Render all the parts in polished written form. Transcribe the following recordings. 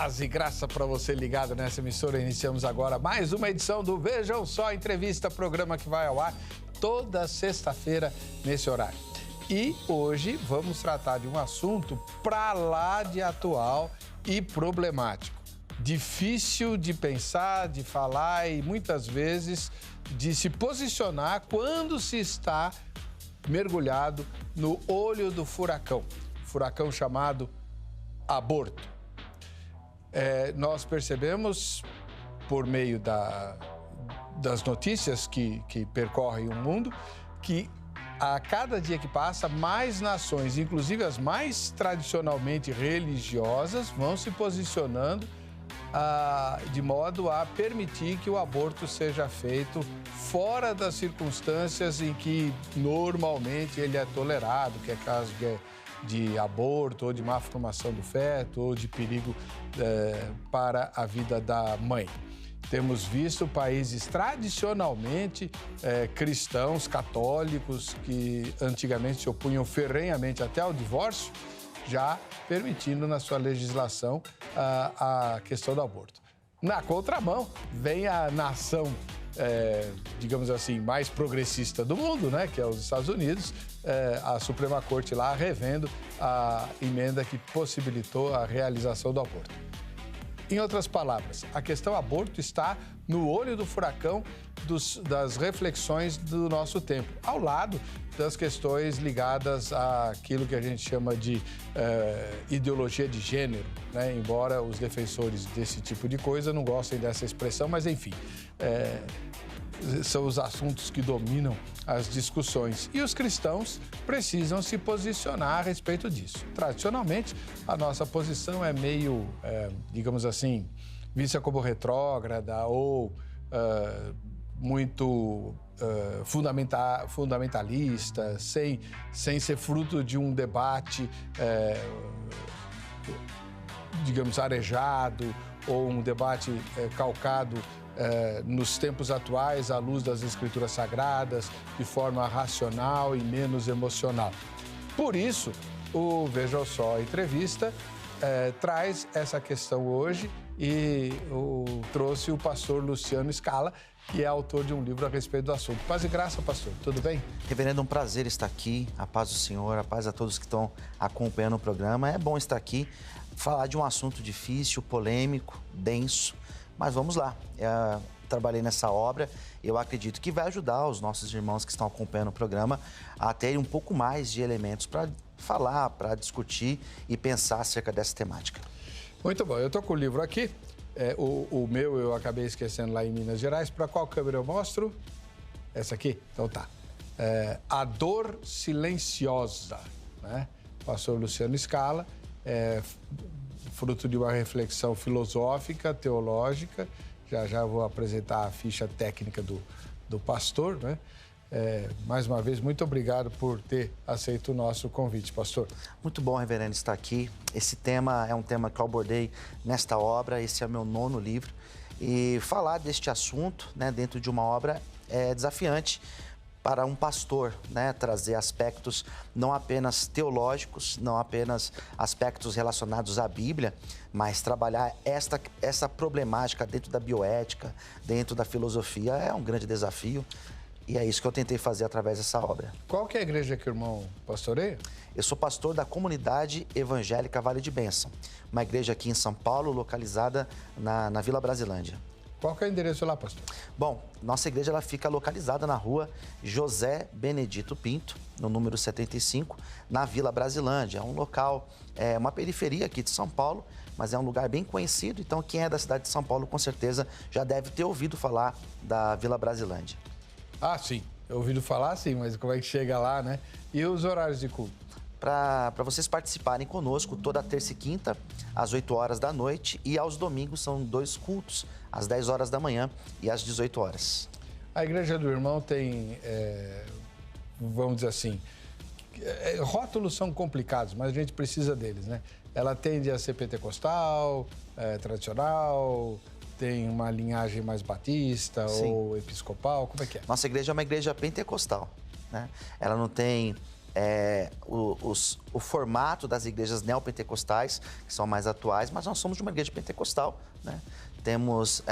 Paz e graça para você ligado nessa emissora. Iniciamos agora mais uma edição do Vejam Só Entrevista, programa que vai ao ar toda sexta-feira nesse horário. E hoje vamos tratar de um assunto pra lá de atual e problemático. Difícil de pensar, de falar e muitas vezes de se posicionar quando se está mergulhado no olho do furacão. Furacão chamado aborto. Nós percebemos, por meio das notícias que percorrem o mundo, que a cada dia que passa, mais nações, inclusive as mais tradicionalmente religiosas, vão se posicionando de modo a permitir que o aborto seja feito fora das circunstâncias em que normalmente ele é tolerado, que é caso de aborto, ou de má formação do feto, ou de perigo para a vida da mãe. Temos visto países tradicionalmente cristãos, católicos, que antigamente se opunham ferrenhamente até ao divórcio, já permitindo na sua legislação a questão do aborto. Na contramão, vem a nação, digamos assim, mais progressista do mundo, né, que é os Estados Unidos, a Suprema Corte lá revendo a emenda que possibilitou a realização do aborto. Em outras palavras, a questão aborto está no olho do furacão das reflexões do nosso tempo, ao lado das questões ligadas àquilo que a gente chama de ideologia de gênero, né? Embora os defensores desse tipo de coisa não gostem dessa expressão, mas enfim, são os assuntos que dominam as discussões. E os cristãos precisam se posicionar a respeito disso. Tradicionalmente, a nossa posição é meio, digamos assim, vista como retrógrada ou muito fundamentalista, sem ser fruto de um debate, digamos, arejado ou um debate calcado nos tempos atuais, à luz das escrituras sagradas, de forma racional e menos emocional. Por isso, o Veja Só Entrevista traz essa questão hoje e trouxe o pastor Luciano Scala, que é autor de um livro a respeito do assunto. Paz e graça, pastor. Tudo bem? Reverendo, um prazer estar aqui. A paz do Senhor, a paz a todos que estão acompanhando o programa. É bom estar aqui, falar de um assunto difícil, polêmico, denso. Mas vamos lá, trabalhei nessa obra, eu acredito que vai ajudar os nossos irmãos que estão acompanhando o programa a terem um pouco mais de elementos para falar, para discutir e pensar acerca dessa temática. Muito bom, eu estou com o livro aqui, o meu eu acabei esquecendo lá em Minas Gerais. Para qual câmera eu mostro? Essa aqui? Então tá. A Dor Silenciosa, né? Pastor Luciano Scala, fruto de uma reflexão filosófica, teológica. Já vou apresentar a ficha técnica do pastor, né? Mais uma vez, muito obrigado por ter aceito o nosso convite, pastor. Muito bom, reverendo, estar aqui. Esse tema é um tema que eu abordei nesta obra, esse é o meu 9º livro. E falar deste assunto, né, dentro de uma obra é desafiante para um pastor, né, trazer aspectos não apenas teológicos, não apenas aspectos relacionados à Bíblia, mas trabalhar essa problemática dentro da bioética, dentro da filosofia, é um grande desafio. E é isso que eu tentei fazer através dessa obra. Qual que é a igreja que o irmão pastoreia? Eu sou pastor da Comunidade Evangélica Vale de Bênção, uma igreja aqui em São Paulo, localizada na Vila Brasilândia. Qual que é o endereço lá, pastor? Bom, nossa igreja ela fica localizada na rua José Benedito Pinto, no número 75, na Vila Brasilândia. É um local, uma periferia aqui de São Paulo, mas é um lugar bem conhecido. Então, quem é da cidade de São Paulo, com certeza, já deve ter ouvido falar da Vila Brasilândia. Ah, sim. Eu ouvido falar, sim, mas como é que chega lá, né? E os horários de culto? Para vocês participarem conosco toda terça e quinta, às 8 horas da noite, e aos domingos são 2 cultos, às 10 horas da manhã e às 18 horas. A igreja do irmão tem, vamos dizer assim, rótulos são complicados, mas a gente precisa deles, né? Ela tende a ser pentecostal, tradicional, tem uma linhagem mais batista, sim, ou episcopal, como é que é? Nossa igreja é uma igreja pentecostal, né? Ela não tem o formato das igrejas neopentecostais, que são mais atuais, mas nós somos de uma igreja pentecostal, né? Temos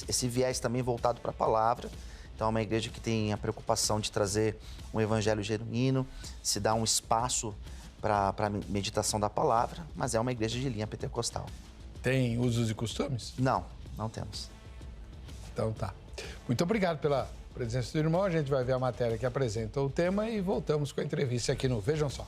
esse viés também voltado para a palavra. Então, é uma igreja que tem a preocupação de trazer um evangelho genuíno, se dá um espaço para a meditação da palavra, mas é uma igreja de linha pentecostal. Tem usos e costumes? Não, não temos. Então tá. Muito obrigado pela presença do irmão. A gente vai ver a matéria que apresenta o tema e voltamos com a entrevista aqui no Vejam Só.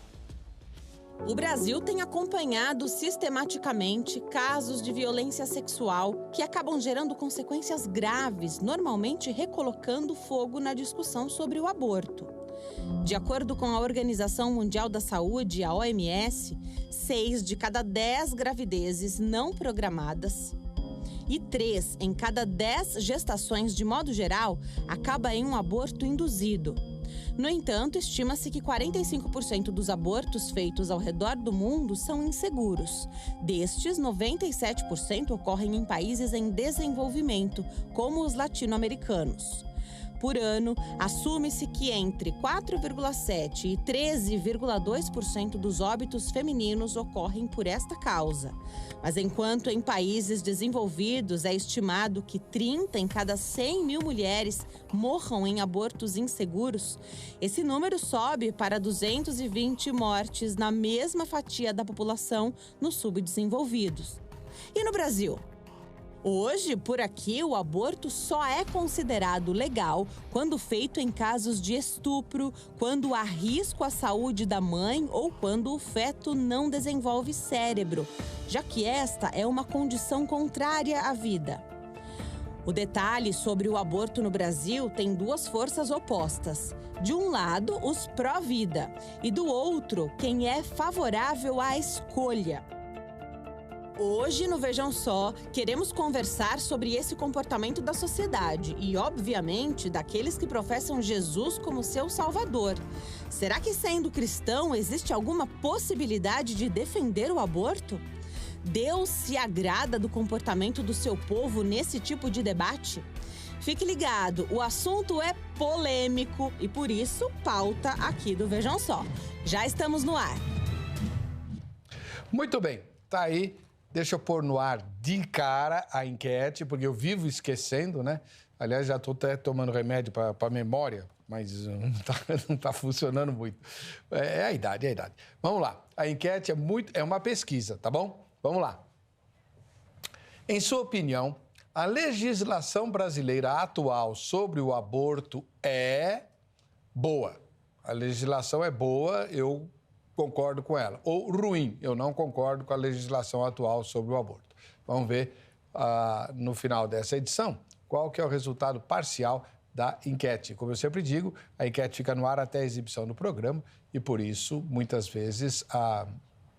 O Brasil tem acompanhado sistematicamente casos de violência sexual que acabam gerando consequências graves, normalmente recolocando fogo na discussão sobre o aborto. De acordo com a Organização Mundial da Saúde, a OMS, 6 de cada 10 gravidezes não programadas e 3 em cada 10 gestações, de modo geral, acaba em um aborto induzido. No entanto, estima-se que 45% dos abortos feitos ao redor do mundo são inseguros. Destes, 97% ocorrem em países em desenvolvimento, como os latino-americanos. Por ano, assume-se que entre 4,7% e 13,2% dos óbitos femininos ocorrem por esta causa. Mas enquanto em países desenvolvidos é estimado que 30 em cada 100 mil mulheres morram em abortos inseguros, esse número sobe para 220 mortes na mesma fatia da população nos subdesenvolvidos. E no Brasil? Hoje, por aqui, o aborto só é considerado legal quando feito em casos de estupro, quando há risco à saúde da mãe ou quando o feto não desenvolve cérebro, já que esta é uma condição contrária à vida. O detalhe sobre o aborto no Brasil tem duas forças opostas. De um lado, os pró-vida, e do outro, quem é favorável à escolha. Hoje, no Vejam Só, queremos conversar sobre esse comportamento da sociedade e, obviamente, daqueles que professam Jesus como seu Salvador. Será que, sendo cristão, existe alguma possibilidade de defender o aborto? Deus se agrada do comportamento do seu povo nesse tipo de debate? Fique ligado, o assunto é polêmico e, por isso, pauta aqui do Vejam Só. Já estamos no ar. Muito bem, tá aí. Deixa eu pôr no ar de cara a enquete, porque eu vivo esquecendo, né? Aliás, já estou até tomando remédio para memória, mas não tá funcionando muito. É a idade, é a idade. Vamos lá. A enquete é uma pesquisa, tá bom? Vamos lá. Em sua opinião, a legislação brasileira atual sobre o aborto é boa? A legislação é boa, eu concordo com ela. Ou ruim, eu não concordo com a legislação atual sobre o aborto. Vamos ver no final dessa edição qual que é o resultado parcial da enquete. Como eu sempre digo, a enquete fica no ar até a exibição do programa e, por isso, muitas vezes,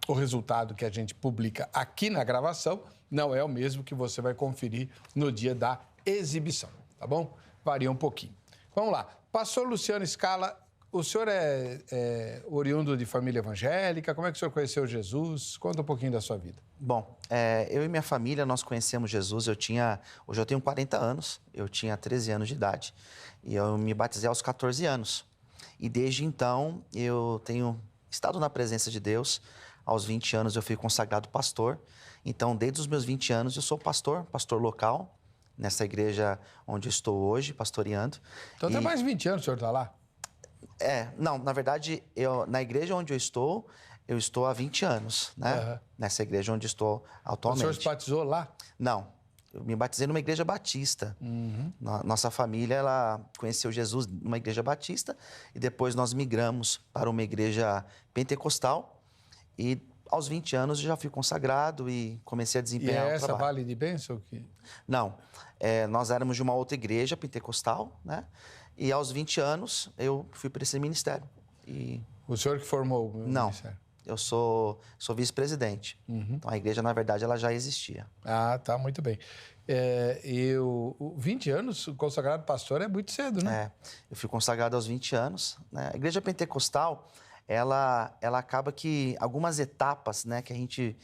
o resultado que a gente publica aqui na gravação não é o mesmo que você vai conferir no dia da exibição, tá bom? Varia um pouquinho. Vamos lá. Pastor Luciano Scala, o senhor é oriundo de família evangélica? Como é que o senhor conheceu Jesus? Conta um pouquinho da sua vida. Bom, eu e minha família, nós conhecemos Jesus. Hoje eu tenho 40 anos, eu tinha 13 anos de idade. E eu me batizei aos 14 anos. E desde então, eu tenho estado na presença de Deus. Aos 20 anos, eu fui consagrado pastor. Então, desde os meus 20 anos, eu sou pastor local, nessa igreja onde eu estou hoje, pastoreando. Então, tem mais de 20 anos que o senhor está lá? Não, na verdade, na igreja onde eu estou há 20 anos, né? Uhum. Nessa igreja onde estou atualmente. O senhor se batizou lá? Não, eu me batizei numa igreja batista. Uhum. Nossa família, ela conheceu Jesus numa igreja batista e depois nós migramos para uma igreja pentecostal e aos 20 anos eu já fui consagrado e comecei a desempenhar o trabalho. E essa Vale de Bênção? Não, nós éramos de uma outra igreja pentecostal, né? E aos 20 anos, eu fui para esse ministério. O senhor que formou o ministério? Não, eu sou vice-presidente. Uhum. Então, a igreja, na verdade, ela já existia. Ah, tá, muito bem. 20 anos, consagrado pastor, é muito cedo, né? Eu fui consagrado aos 20 anos. Né? A igreja pentecostal, ela acaba que algumas etapas, né, que a gente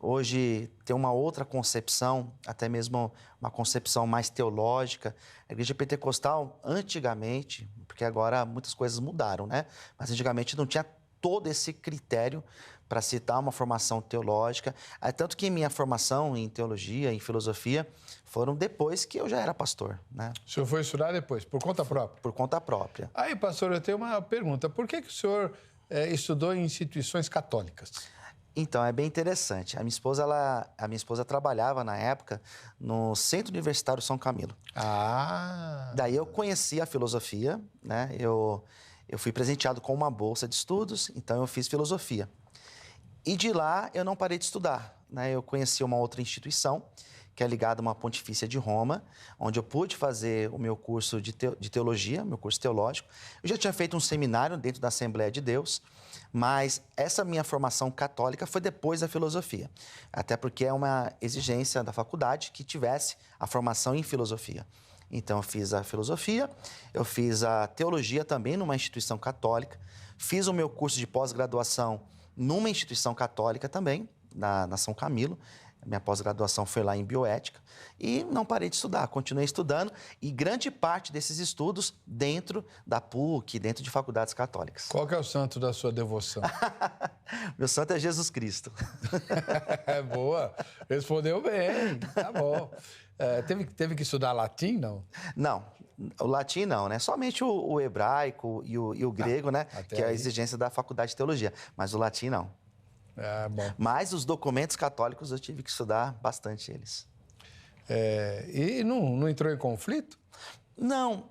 hoje tem uma outra concepção, até mesmo uma concepção mais teológica. A igreja pentecostal, antigamente, porque agora muitas coisas mudaram, né? Mas antigamente não tinha todo esse critério para citar uma formação teológica. Tanto que minha formação em teologia, em filosofia, foram depois que eu já era pastor, né? O senhor foi estudar depois, por conta própria? Por conta própria. Aí, pastor, eu tenho uma pergunta. Por que o senhor estudou em instituições católicas? Então, é bem interessante. A minha esposa trabalhava, na época, no Centro Universitário São Camilo. Ah! Daí eu conheci a filosofia, né? Eu fui presenteado com uma bolsa de estudos, então eu fiz filosofia. E de lá eu não parei de estudar, né? Eu conheci uma outra instituição, que é ligada a uma pontifícia de Roma, onde eu pude fazer o meu curso de teologia, meu curso teológico. Eu já tinha feito um seminário dentro da Assembleia de Deus, mas essa minha formação católica foi depois da filosofia. Até porque é uma exigência da faculdade que tivesse a formação em filosofia. Então, eu fiz a filosofia, eu fiz a teologia também numa instituição católica, fiz o meu curso de pós-graduação numa instituição católica também, na São Camilo. Minha pós-graduação foi lá em bioética e não parei de estudar, continuei estudando e grande parte desses estudos dentro da PUC, dentro de faculdades católicas. Qual que é o santo da sua devoção? Meu santo é Jesus Cristo. Boa, respondeu bem, tá bom. Teve que estudar latim, não? Não, o latim não, né? Somente o hebraico e o grego, né? Que é a exigência da faculdade de teologia, mas o latim não. Bom. Mas os documentos católicos eu tive que estudar bastante eles. E não entrou em conflito? Não,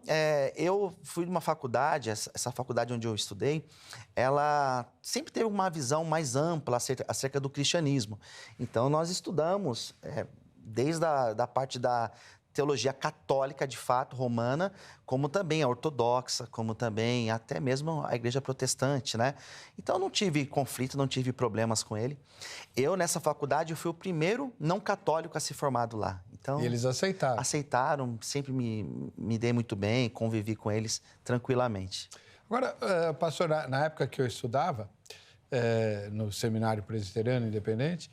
eu fui de uma faculdade, essa faculdade onde eu estudei, ela sempre teve uma visão mais ampla acerca do cristianismo. Então, nós estudamos desde a parte da teologia católica, de fato, romana, como também a ortodoxa, como também até mesmo a igreja protestante, né? Então, não tive conflito, não tive problemas com ele. Eu, nessa faculdade, eu fui o primeiro não católico a ser formado lá. Então, e eles aceitaram? Aceitaram, sempre me dei muito bem, convivi com eles tranquilamente. Agora, pastor, na época que eu estudava, no Seminário Presbiteriano Independente,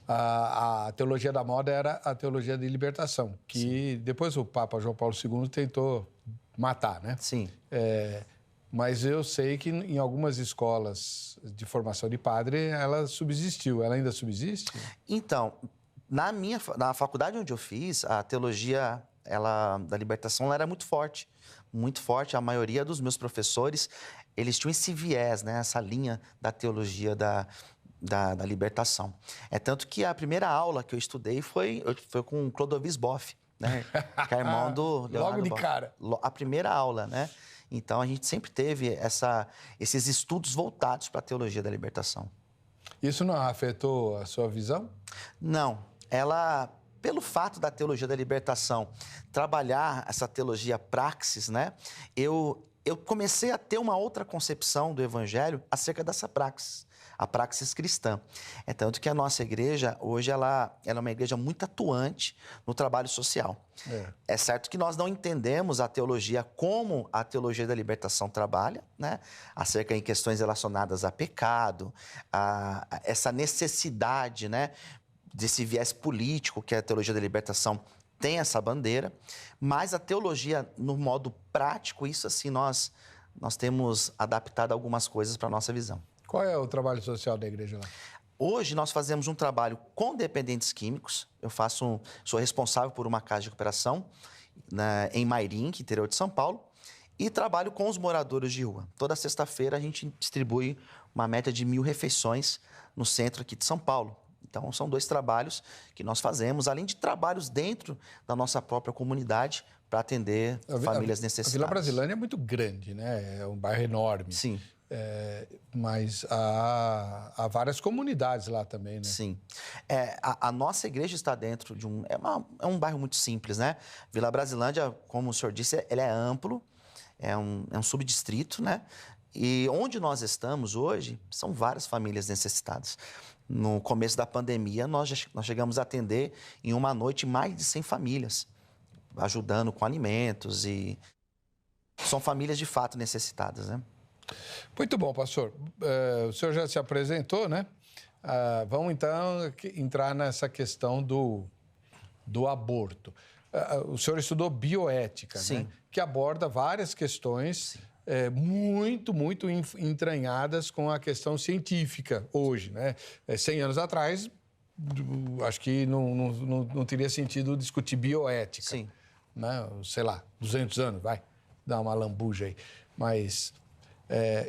a teologia da moda era a teologia de libertação, que Sim. Depois o Papa João Paulo II tentou matar, né? Sim. Mas eu sei que em algumas escolas de formação de padre, ela subsistiu. Ela ainda subsiste? Então, na faculdade onde eu fiz, a teologia da libertação ela era muito forte. Muito forte. A maioria dos meus professores, eles tinham esse viés, né? Essa linha da teologia da libertação. É tanto que a primeira aula que eu estudei foi com o Clodovis Boff, né? Que é irmão do Leonardo Logo de Boff. cara. A primeira aula, né? Então, a gente sempre teve esses estudos voltados para a teologia da libertação. Isso não afetou a sua visão? Não. Pelo fato da teologia da libertação trabalhar essa teologia praxis, né? Eu comecei a ter uma outra concepção do evangelho acerca dessa praxis. A praxis cristã. É tanto que a nossa igreja, hoje, ela é uma igreja muito atuante no trabalho social. É certo que nós não entendemos a teologia como a teologia da libertação trabalha, né? Acerca em questões relacionadas a pecado, a essa necessidade, né? Desse viés político que a teologia da libertação tem essa bandeira, mas a teologia, no modo prático, isso assim, nós temos adaptado algumas coisas para a nossa visão. Qual é o trabalho social da igreja lá? Hoje nós fazemos um trabalho com dependentes químicos. Eu sou responsável por uma casa de recuperação em Mairim, interior de São Paulo, e trabalho com os moradores de rua. Toda sexta-feira a gente distribui uma média de 1.000 refeições no centro aqui de São Paulo. Então, são 2 trabalhos que nós fazemos, além de trabalhos dentro da nossa própria comunidade para atender famílias necessitadas. A Vila Brasilândia é muito grande, né? É um bairro enorme. Sim. Mas há várias comunidades lá também, né? Sim. A nossa igreja está dentro de é um bairro muito simples, né? Vila Brasilândia, como o senhor disse, ele é amplo, é um subdistrito, né? E onde nós estamos hoje, são várias famílias necessitadas. No começo da pandemia, nós chegamos a atender em uma noite mais de 100 famílias, ajudando com alimentos e são famílias de fato necessitadas, né? Muito bom, pastor. O senhor já se apresentou, né? Vamos, então, entrar nessa questão do aborto. O senhor estudou bioética, Sim. né? Que aborda várias questões muito entranhadas com a questão científica hoje, né? 100 anos atrás, acho que não teria sentido discutir bioética. Sim. Né? Sei lá, 200 anos, vai, dar uma lambuja aí. Mas,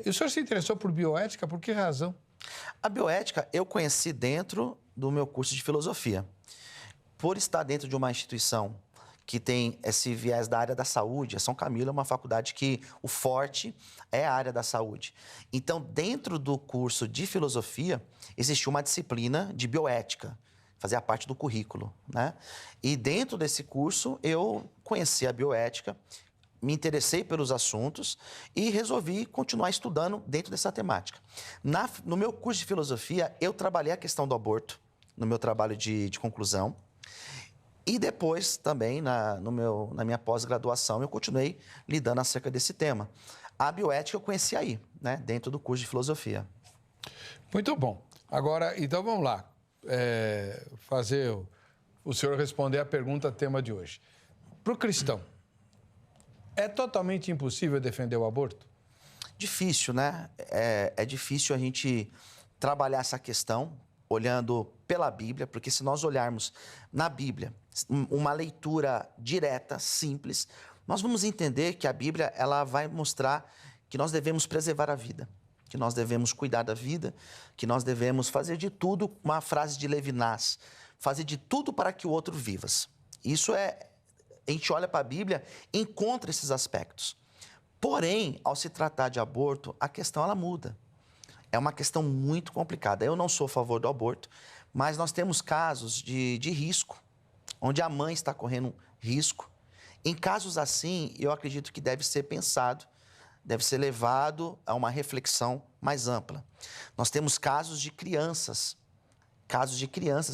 e o senhor se interessou por bioética por que razão? A bioética eu conheci dentro do meu curso de filosofia. Por estar dentro de uma instituição que tem esse viés da área da saúde, a São Camilo é uma faculdade que o forte é a área da saúde. Então, dentro do curso de filosofia, existiu uma disciplina de bioética, fazia parte do currículo, né? E dentro desse curso, eu conheci a bioética, me interessei pelos assuntos e resolvi continuar estudando dentro dessa temática. No meu curso de filosofia, eu trabalhei a questão do aborto, no meu trabalho de conclusão. E depois, também, na minha pós-graduação, eu continuei lidando acerca desse tema. A bioética eu conheci aí, né, dentro do curso de filosofia. Muito bom. Agora, então vamos lá, fazer o senhor responder a pergunta tema de hoje. Para o cristão, é totalmente impossível defender o aborto? Difícil, né? É difícil a gente trabalhar essa questão olhando pela Bíblia, porque se nós olharmos na Bíblia uma leitura direta, simples, nós vamos entender que a Bíblia ela vai mostrar que nós devemos preservar a vida, que nós devemos cuidar da vida, que nós devemos fazer de tudo, uma frase de Levinas, fazer de tudo para que o outro vivas. Isso a gente olha para a Bíblia e encontra esses aspectos. Porém, ao se tratar de aborto, a questão ela muda. É uma questão muito complicada. Eu não sou a favor do aborto, mas nós temos casos de risco, onde a mãe está correndo risco. Em casos assim, eu acredito que deve ser pensado, deve ser levado a uma reflexão mais ampla. Nós temos casos de crianças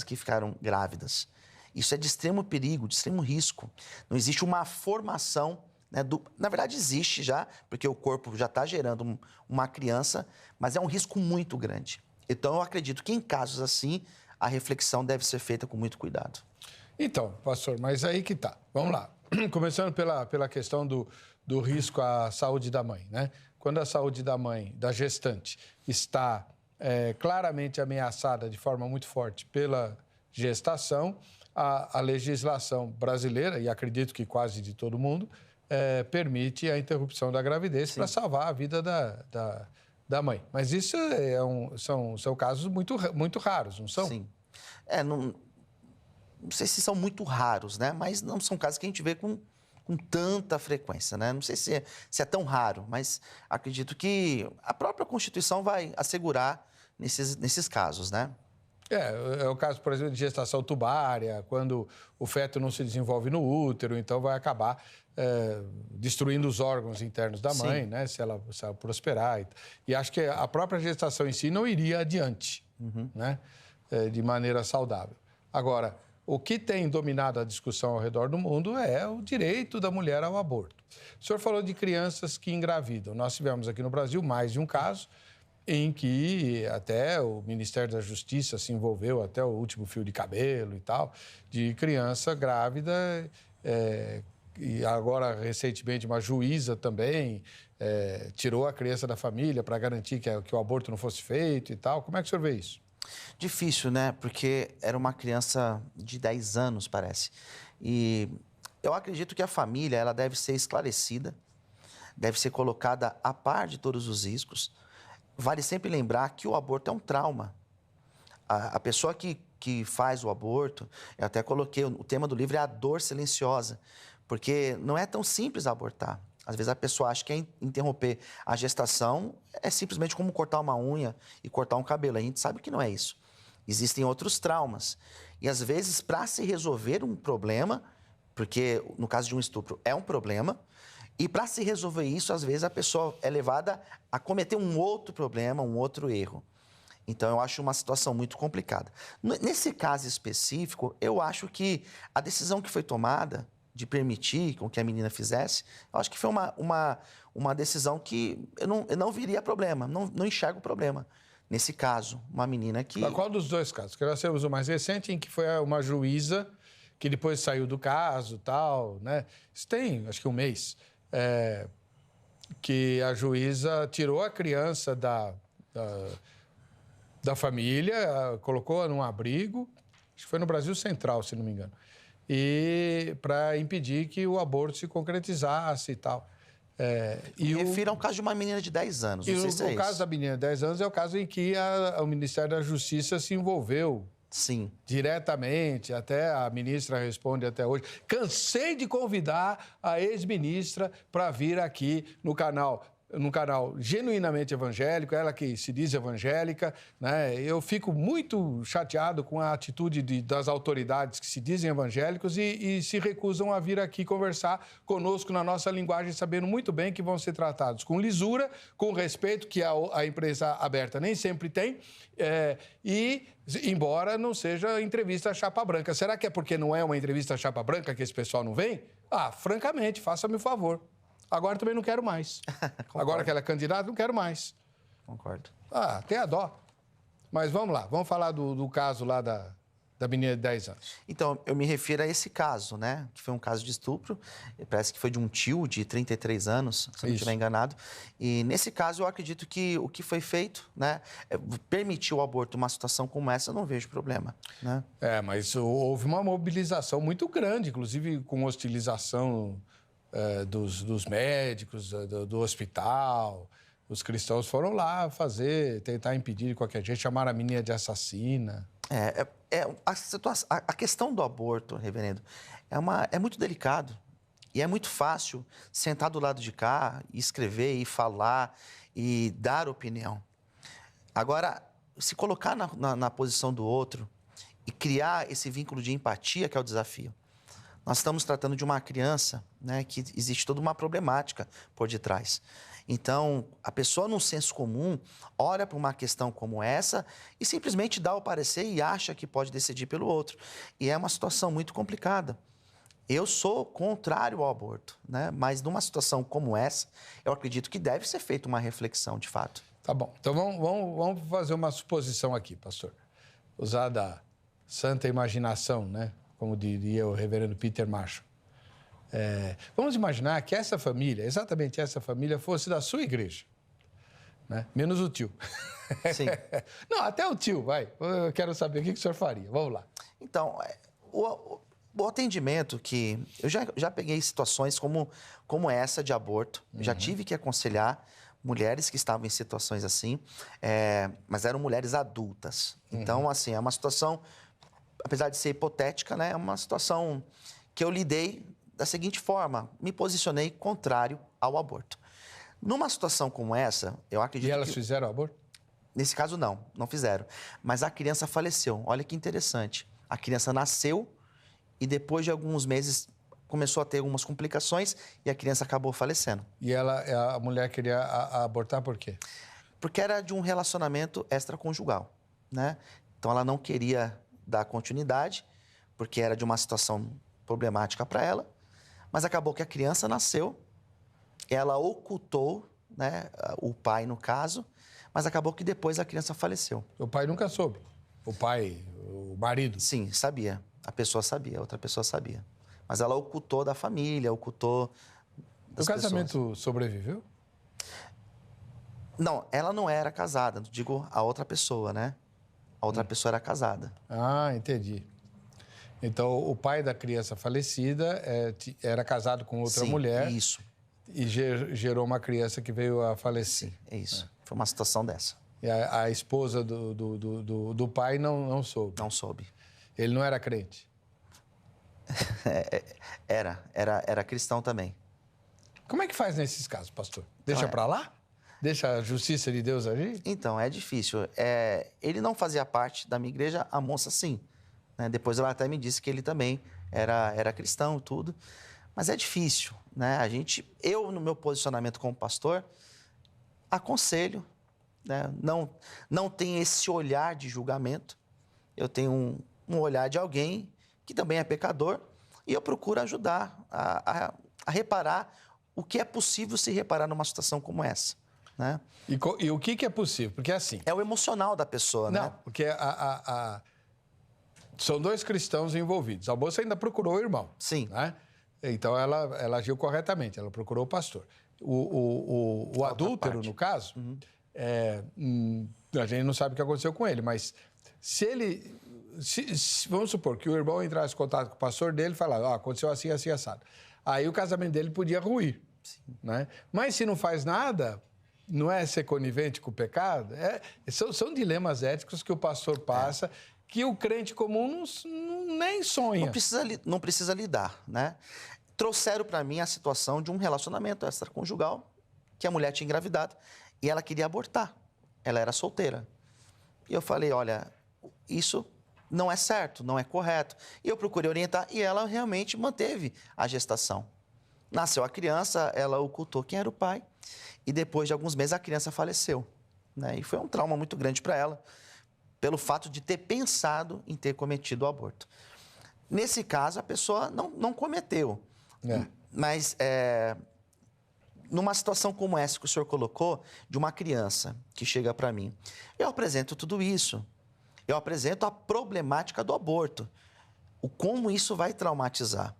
que ficaram grávidas. Isso é de extremo perigo, de extremo risco. Não existe uma formação, né, na verdade existe já, porque o corpo já está gerando uma criança, mas é um risco muito grande. Então eu acredito que em casos assim, a reflexão deve ser feita com muito cuidado. Então, pastor, mas aí que tá. Vamos lá. Começando pela questão do risco à saúde da mãe, né? Quando a saúde da mãe, da gestante, está claramente ameaçada de forma muito forte pela gestação, a legislação brasileira, e acredito que quase de todo mundo, permite a interrupção da gravidez para salvar a vida da mãe. Mas isso são casos muito raros, não são? Sim. Não sei se são muito raros, né? Mas não são casos que a gente vê com tanta frequência, né? Não sei se é tão raro, mas acredito que a própria Constituição vai assegurar nesses casos, né? É o caso, por exemplo, de gestação tubária, quando o feto não se desenvolve no útero, então vai acabar destruindo os órgãos internos da mãe, Sim. né? Se ela prosperar. E acho que a própria gestação em si não iria adiante, né? De maneira saudável. Agora, o que tem dominado a discussão ao redor do mundo é o direito da mulher ao aborto. O senhor falou de crianças que engravidam. Nós tivemos aqui no Brasil mais de um caso em que até o Ministério da Justiça se envolveu até o último fio de cabelo e tal, de criança grávida, e agora, recentemente, uma juíza também tirou a criança da família para garantir que o aborto não fosse feito e tal. Como é que o senhor vê isso? Difícil, né? Porque era uma criança de 10 anos, parece. E eu acredito que a família ela deve ser esclarecida, deve ser colocada a par de todos os riscos. Vale sempre lembrar que o aborto é um trauma. A pessoa que faz o aborto, eu até coloquei, o tema do livro é a dor silenciosa, porque não é tão simples abortar. Às vezes a pessoa acha que interromper a gestação é simplesmente como cortar uma unha e cortar um cabelo. A gente sabe que não é isso. Existem outros traumas. E às vezes, para se resolver um problema, porque no caso de um estupro é um problema, e para se resolver isso, às vezes a pessoa é levada a cometer um outro problema, um outro erro. Então, eu acho uma situação muito complicada. Nesse caso específico, eu acho que a decisão que foi tomada de permitir com que a menina fizesse, eu acho que foi uma decisão que eu não viria problema, não enxergo problema. Nesse caso, uma menina que... Qual dos dois casos? Porque nós temos o mais recente, em que foi uma juíza que depois saiu do caso, tal, né? Isso tem, acho que um mês, que a juíza tirou a criança da família, colocou-a num abrigo, acho que foi no Brasil Central, se não me engano, e para impedir que o aborto se concretizasse e tal. Refiro a um caso de uma menina de 10 anos, não sei se é isso. O caso da menina de 10 anos é o caso em que o Ministério da Justiça se envolveu. Sim. Diretamente, até a ministra responde até hoje. Cansei de convidar a ex-ministra para vir aqui no canal genuinamente evangélico, ela que se diz evangélica, né? Eu fico muito chateado com a atitude das autoridades que se dizem evangélicos e se recusam a vir aqui conversar conosco na nossa linguagem, sabendo muito bem que vão ser tratados com lisura, com respeito, que a imprensa aberta nem sempre tem, e embora não seja entrevista chapa branca. Será que é porque não é uma entrevista chapa branca que esse pessoal não vem? Francamente, faça-me o favor. Agora também não quero mais. Agora que ela é candidata, não quero mais. Concordo. Tem a dó. Mas vamos lá, vamos falar do caso lá da menina de 10 anos. Então, eu me refiro a esse caso, né? Que foi um caso de estupro. Parece que foi de um tio de 33 anos, se eu não estiver enganado. E nesse caso, eu acredito que o que foi feito, né? Permitir o aborto numa situação como essa, eu não vejo problema, né? Mas houve uma mobilização muito grande, inclusive com hostilização dos médicos, do hospital. Os cristãos foram lá tentar impedir de qualquer jeito, chamar a menina de assassina. A questão do aborto, reverendo, é muito delicado e é muito fácil sentar do lado de cá e escrever e falar e dar opinião. Agora, se colocar na posição do outro e criar esse vínculo de empatia, que é o desafio. Nós estamos tratando de uma criança, né, que existe toda uma problemática por detrás. Então, a pessoa, num senso comum, olha para uma questão como essa e simplesmente dá o parecer e acha que pode decidir pelo outro. E é uma situação muito complicada. Eu sou contrário ao aborto, né? Mas numa situação como essa, eu acredito que deve ser feita uma reflexão, de fato. Tá bom. Então, vamos fazer uma suposição aqui, pastor. Usar da santa imaginação, né? Como diria o reverendo Peter Marshall. Vamos imaginar que essa família, exatamente essa família, fosse da sua igreja, né? Menos o tio. Sim. Não, até o tio, vai. Eu quero saber o que o senhor faria. Vamos lá. Então, o atendimento que... Eu já peguei situações como essa de aborto. Já tive que aconselhar mulheres que estavam em situações assim, mas eram mulheres adultas. Então, assim, é uma situação... Apesar de ser hipotética, né, é uma situação que eu lidei da seguinte forma: me posicionei contrário ao aborto. Numa situação como essa, eu acredito que... E elas fizeram o aborto? Nesse caso, não fizeram. Mas a criança faleceu. Olha que interessante. A criança nasceu e depois de alguns meses começou a ter algumas complicações e a criança acabou falecendo. E a mulher queria abortar por quê? Porque era de um relacionamento extraconjugal, né? Então, ela não queria dar continuidade, porque era de uma situação problemática para ela, mas acabou que a criança nasceu, ela ocultou, né, o pai no caso, mas acabou que depois a criança faleceu. O pai nunca soube? O marido? Sim, sabia. A pessoa sabia, a outra pessoa sabia. Mas ela ocultou da família, ocultou das pessoas. O casamento sobreviveu? Não, ela não era casada, digo a outra pessoa, né? A outra pessoa era casada. Entendi. Então, o pai da criança falecida era casado com outra mulher. Isso. E gerou uma criança que veio a falecer. Sim, é isso. Foi uma situação dessa. E a esposa do pai não soube? Não soube. Ele não era crente? Era cristão também. Como é que faz nesses casos, pastor? Deixa pra lá? Deixa a justiça de Deus agir? Então, é difícil. Ele não fazia parte da minha igreja, a moça sim. Né? Depois ela até me disse que ele também era cristão e tudo. Mas é difícil, né? Eu, no meu posicionamento como pastor, aconselho, né? Não tenho esse olhar de julgamento. Eu tenho um olhar de alguém que também é pecador e eu procuro ajudar a reparar o que é possível se reparar numa situação como essa. né? E o que é possível? Porque é assim... É o emocional da pessoa, né? Não, porque são 2 cristãos envolvidos. A moça ainda procurou o irmão. Sim. Né? Então, ela agiu corretamente, ela procurou o pastor. O adúltero, no caso, a gente não sabe o que aconteceu com ele, mas se ele... vamos supor que o irmão entrasse em contato com o pastor dele e falasse, aconteceu assim, assim, assado. Aí o casamento dele podia ruir. Né? Mas se não faz nada, não é ser conivente com o pecado? São dilemas éticos que o pastor passa, que o crente comum nem sonha. Não precisa lidar, né? Trouxeram para mim a situação de um relacionamento extraconjugal, que a mulher tinha engravidado e ela queria abortar. Ela era solteira. E eu falei, olha, isso não é certo, não é correto. E eu procurei orientar e ela realmente manteve a gestação. Nasceu a criança, ela ocultou quem era o pai e depois de alguns meses a criança faleceu. Né? E foi um trauma muito grande para ela, pelo fato de ter pensado em ter cometido o aborto. Nesse caso, a pessoa não cometeu. Mas numa situação como essa que o senhor colocou, de uma criança que chega para mim, eu apresento tudo isso. Eu apresento a problemática do aborto, o como isso vai traumatizar.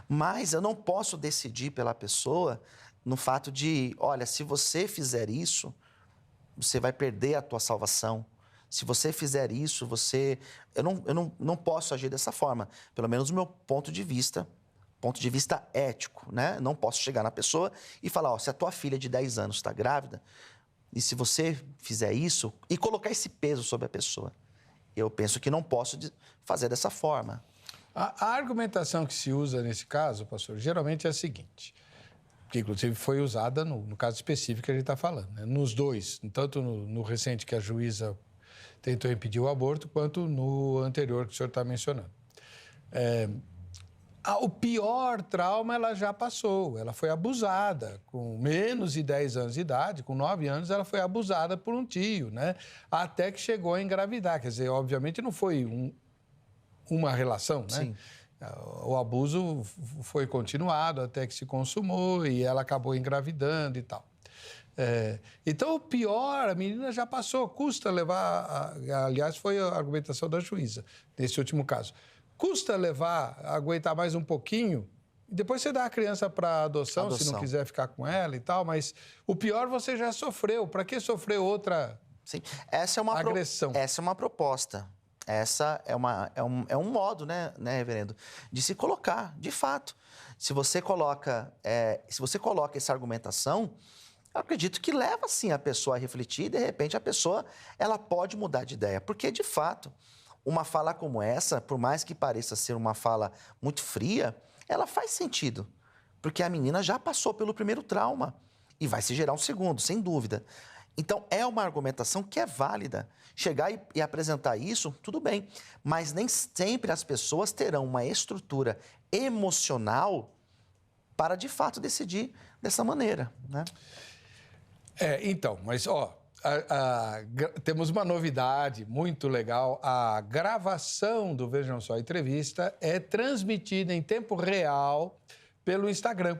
Mas eu não posso decidir pela pessoa no fato de, olha, se você fizer isso, você vai perder a tua salvação. Se você fizer isso, eu não posso agir dessa forma. Pelo menos do meu ponto de vista ético, né? Não posso chegar na pessoa e falar, se a tua filha de 10 anos está grávida, e se você fizer isso, e colocar esse peso sobre a pessoa. Eu penso que não posso fazer dessa forma. A argumentação que se usa nesse caso, pastor, geralmente é a seguinte, que inclusive foi usada no caso específico que a gente está falando, né? Nos dois, tanto no recente que a juíza tentou impedir o aborto, quanto no anterior que o senhor está mencionando. O pior trauma ela já passou, ela foi abusada, com menos de 10 anos de idade, com 9 anos ela foi abusada por um tio, né? Até que chegou a engravidar, quer dizer, obviamente não foi uma relação, né? Sim. O abuso foi continuado até que se consumou e ela acabou engravidando e tal. Então, o pior, a menina já passou, custa levar... Aliás, foi a argumentação da juíza, nesse último caso. Custa aguentar mais um pouquinho, e depois você dá a criança para adoção, se não quiser ficar com ela e tal, mas o pior você já sofreu. Para que sofrer outra agressão? Essa é uma proposta. Essa é um modo, né, reverendo, de se colocar, de fato. Se você coloca essa argumentação, eu acredito que leva, sim, a pessoa a refletir e, de repente, a pessoa ela pode mudar de ideia. Porque, de fato, uma fala como essa, por mais que pareça ser uma fala muito fria, ela faz sentido. Porque a menina já passou pelo primeiro trauma e vai se gerar um segundo, sem dúvida. Então, é uma argumentação que é válida. Chegar e apresentar isso, tudo bem. Mas nem sempre as pessoas terão uma estrutura emocional para, de fato, decidir dessa maneira, né? Então, mas, temos uma novidade muito legal. A gravação do Vejam Só Entrevista é transmitida em tempo real pelo Instagram.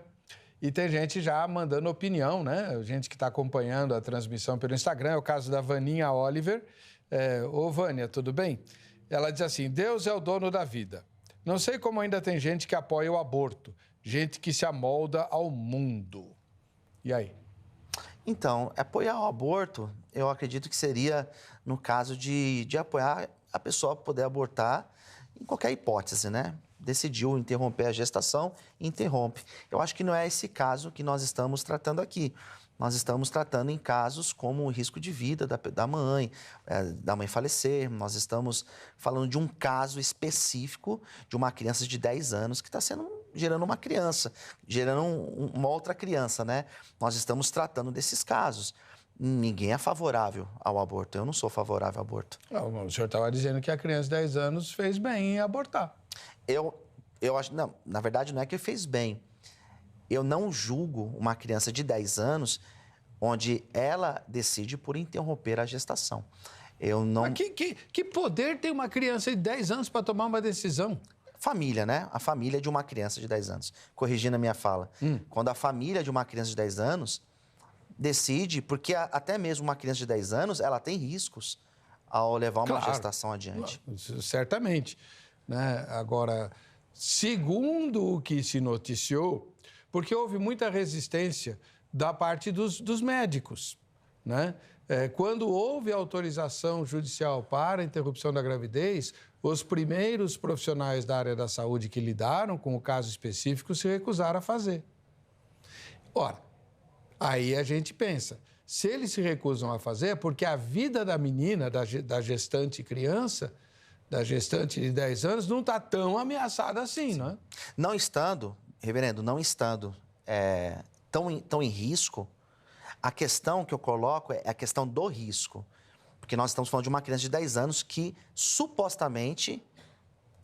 E tem gente já mandando opinião, né? Gente que está acompanhando a transmissão pelo Instagram. É o caso da Vaninha Oliver. Ô, Vânia, tudo bem? Ela diz assim, Deus é o dono da vida. Não sei como ainda tem gente que apoia o aborto. Gente que se amolda ao mundo. E aí? Então, apoiar o aborto, eu acredito que seria no caso de apoiar a pessoa poder abortar em qualquer hipótese, né? Decidiu interromper a gestação, interrompe. Eu acho que não é esse caso que nós estamos tratando aqui. Nós estamos tratando em casos como o risco de vida da mãe falecer. Nós estamos falando de um caso específico de uma criança de 10 anos que está gerando uma criança, gerando uma outra criança, né? Nós estamos tratando desses casos. Ninguém é favorável ao aborto. Eu não sou favorável ao aborto. Não, o senhor estava dizendo que a criança de 10 anos fez bem em abortar. Eu acho... Não, na verdade, não é que fez bem. Eu não julgo uma criança de 10 anos onde ela decide por interromper a gestação. Eu não... Mas que poder tem uma criança de 10 anos para tomar uma decisão? Família, né? A família de uma criança de 10 anos. Corrigindo a minha fala. Quando a família de uma criança de 10 anos decide, porque até mesmo uma criança de 10 anos, ela tem riscos ao levar uma Claro. gestação adiante. Certamente, né? Agora, segundo o que se noticiou, porque houve muita resistência da parte dos médicos, né? Quando houve autorização judicial para a interrupção da gravidez, os primeiros profissionais da área da saúde que lidaram com o caso específico se recusaram a fazer. Ora, aí a gente pensa, se eles se recusam a fazer, é porque a vida da menina, da gestante criança, da gestante de 10 anos, não está tão ameaçada assim, não é? Não estando, reverendo, tão em risco, a questão que eu coloco é a questão do risco. Porque nós estamos falando de uma criança de 10 anos que, supostamente,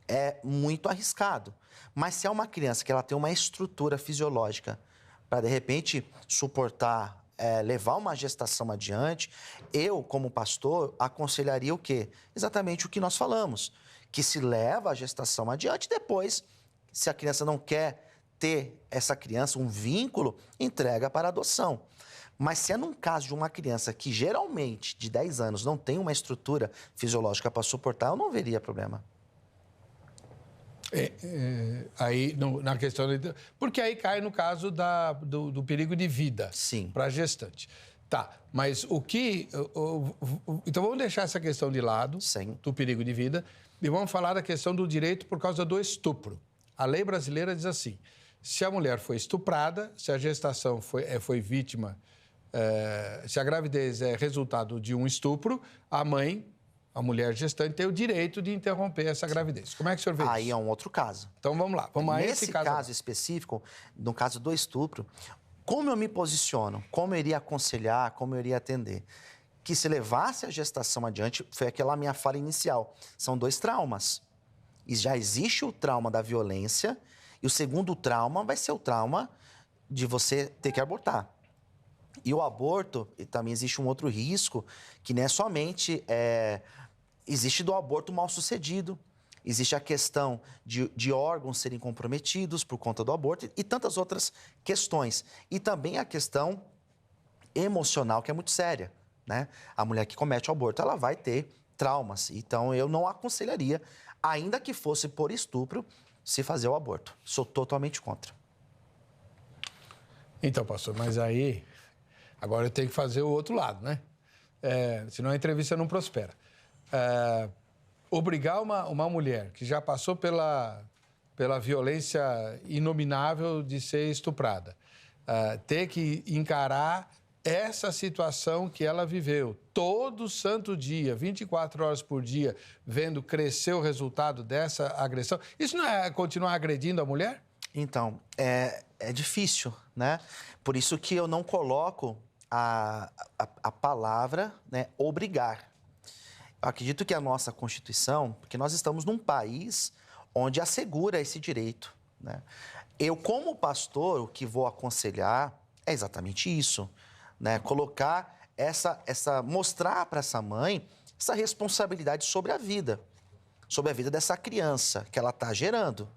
é muito arriscado. Mas se é uma criança que ela tem uma estrutura fisiológica para, de repente, suportar, levar uma gestação adiante, eu, como pastor, aconselharia o quê? Exatamente o que nós falamos, que se leva a gestação adiante, depois, se a criança não quer ter essa criança, um vínculo, entrega para adoção. Mas se é num caso de uma criança que geralmente, de 10 anos, não tem uma estrutura fisiológica para suportar, eu não veria problema. Aí, na questão... Porque aí cai no caso do perigo de vida para a gestante. Tá, mas o que... Então, vamos deixar essa questão de lado, do perigo de vida, e vamos falar da questão do direito por causa do estupro. A lei brasileira diz assim, se a mulher foi estuprada, se a gestação foi vítima... se a gravidez é resultado de um estupro, a mãe, a mulher gestante, tem o direito de interromper essa gravidez. Como é que o senhor vê isso? Aí é um outro caso. Então, vamos lá. Vamos a Nesse caso específico, no caso do estupro, como eu me posiciono? Como eu iria aconselhar? Como eu iria atender? Que se levasse a gestação adiante, foi aquela minha fala inicial. São 2 traumas. E já existe o trauma da violência, e o segundo trauma vai ser o trauma de você ter que abortar. E o aborto, e também existe um outro risco, que não é somente... existe do aborto mal sucedido, existe a questão de órgãos serem comprometidos por conta do aborto e tantas outras questões. E também a questão emocional, que é muito séria, né? A mulher que comete o aborto, ela vai ter traumas. Então, eu não aconselharia, ainda que fosse por estupro, se fazer o aborto. Sou totalmente contra. Então, pastor, mas aí... Agora eu tenho que fazer o outro lado, né? Senão a entrevista não prospera. Obrigar uma mulher que já passou pela violência inominável de ser estuprada, ter que encarar essa situação que ela viveu todo santo dia, 24 horas por dia, vendo crescer o resultado dessa agressão, isso não é continuar agredindo a mulher? Então, é difícil, né? Por isso que eu não coloco a palavra, né, obrigar. Eu acredito que a nossa Constituição, porque nós estamos num país onde assegura esse direito, né? Eu, como pastor, o que vou aconselhar é exatamente isso, né? Colocar mostrar para essa mãe essa responsabilidade sobre a vida dessa criança que ela está gerando,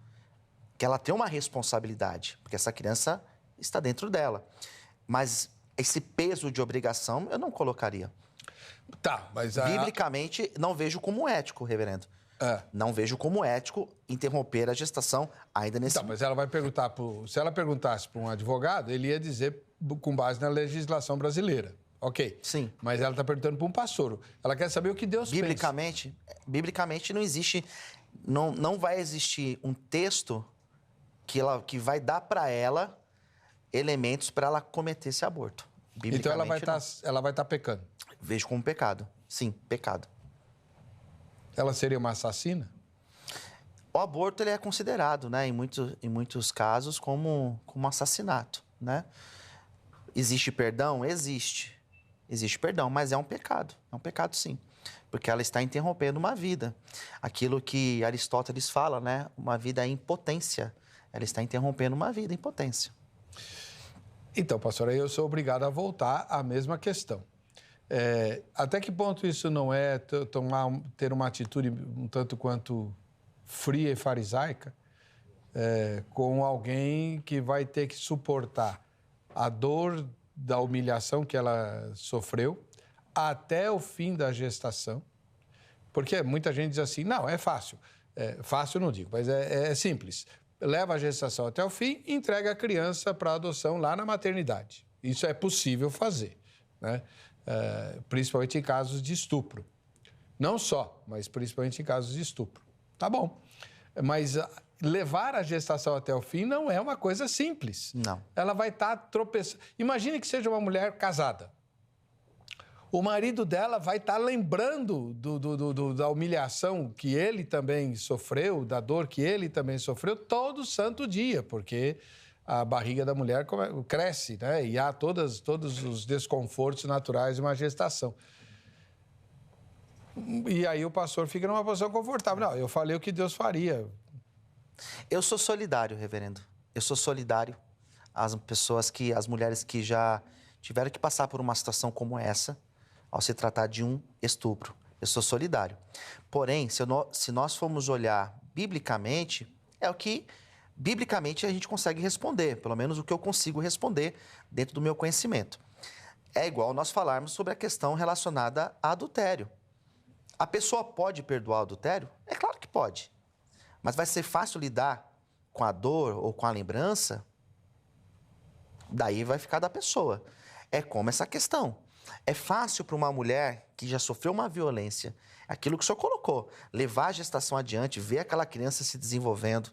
que ela tem uma responsabilidade, porque essa criança está dentro dela. Mas esse peso de obrigação eu não colocaria. Tá, mas... Biblicamente, não vejo como ético, reverendo. Não vejo como ético interromper a gestação ainda nesse... Tá, mas ela vai perguntar... Se ela perguntasse para um advogado, ele ia dizer com base na legislação brasileira. Ok. Sim. Mas ela está perguntando para um pastor. Ela quer saber o que Deus pensa. Biblicamente não existe... Não vai existir um texto que vai dar para ela elementos para ela cometer esse aborto. Então ela vai estar pecando? Vejo como pecado. Sim, pecado. Ela seria uma assassina? O aborto ele é considerado, né, em muitos casos, como assassinato, né? Existe perdão? Existe. Existe perdão, mas é um pecado. É um pecado, sim. Porque ela está interrompendo uma vida. Aquilo que Aristóteles fala, né? Uma vida em potência. Ela está interrompendo uma vida em potência. Então, pastor, aí eu sou obrigado a voltar à mesma questão. Até que ponto isso não é ter uma atitude um tanto quanto fria e farisaica com alguém que vai ter que suportar a dor da humilhação que ela sofreu até o fim da gestação. Porque muita gente diz assim, não, é fácil. Fácil não digo, mas é simples. Leva a gestação até o fim e entrega a criança para adoção lá na maternidade. Isso é possível fazer, né? Principalmente em casos de estupro. Não só, mas principalmente em casos de estupro. Tá bom. Mas levar a gestação até o fim não é uma coisa simples. Não. Ela vai estar tropeçando. Imagine que seja uma mulher casada. O marido dela vai estar lembrando da humilhação que ele também sofreu, da dor que ele também sofreu, todo santo dia, porque a barriga da mulher cresce, né? E há todos os desconfortos naturais de uma gestação. E aí o pastor fica numa posição confortável. Não, eu falei o que Deus faria. Eu sou solidário, reverendo. Eu sou solidário às pessoas as mulheres que já tiveram que passar por uma situação como essa, ao se tratar de um estupro. Eu sou solidário. Porém, se nós formos olhar biblicamente, é o que biblicamente a gente consegue responder, pelo menos o que eu consigo responder dentro do meu conhecimento. É igual nós falarmos sobre a questão relacionada a adultério. A pessoa pode perdoar o adultério? É claro que pode. Mas vai ser fácil lidar com a dor ou com a lembrança? Daí vai ficar da pessoa. É como essa questão. É fácil para uma mulher que já sofreu uma violência, aquilo que o senhor colocou, levar a gestação adiante, ver aquela criança se desenvolvendo,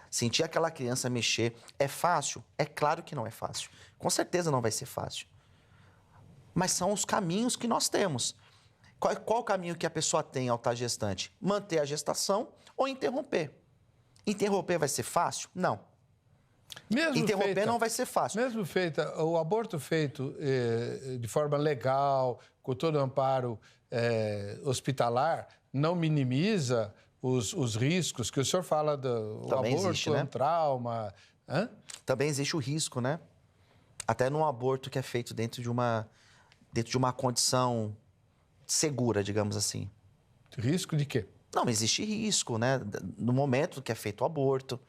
sentir aquela criança mexer. É fácil? É claro que não é fácil. Com certeza não vai ser fácil. Mas são os caminhos que nós temos. Qual o caminho que a pessoa tem ao estar gestante? Manter a gestação ou interromper? Interromper vai ser fácil? Não. Interromper não vai ser fácil. Mesmo feita, o aborto feito de forma legal, com todo o amparo hospitalar, não minimiza os riscos que o senhor fala do aborto, existe, né? Um trauma. Hã? Também existe o risco, né? Até num aborto que é feito dentro de uma condição segura, digamos assim. Risco de quê? Não, existe risco, né? No momento que é feito o aborto,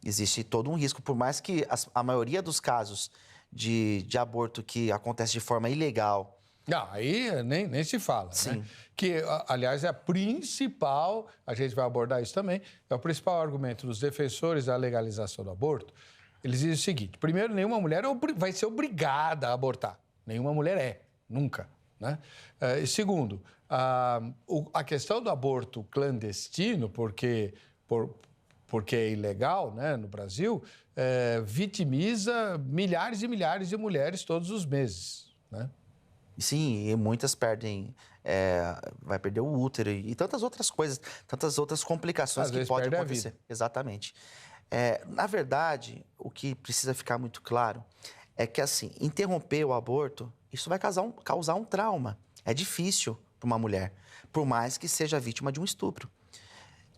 existe todo um risco. Por mais que a maioria dos casos de aborto que acontece de forma ilegal... Não, aí nem se fala, Sim. Né? Que, aliás, é a principal, a gente vai abordar isso também, é o principal argumento dos defensores da legalização do aborto. Eles dizem o seguinte, primeiro, nenhuma mulher vai ser obrigada a abortar. Nenhuma mulher nunca. Né? E segundo, a questão do aborto clandestino, porque é ilegal, né, no Brasil, vitimiza milhares e milhares de mulheres todos os meses. Né? Sim, e muitas perdem, vai perder o útero e tantas outras coisas, tantas outras complicações Às que vezes podem perde a acontecer. vida. Exatamente. Na verdade, o que precisa ficar muito claro é que, assim, interromper o aborto, isso vai causar um trauma. É difícil para uma mulher, por mais que seja vítima de um estupro.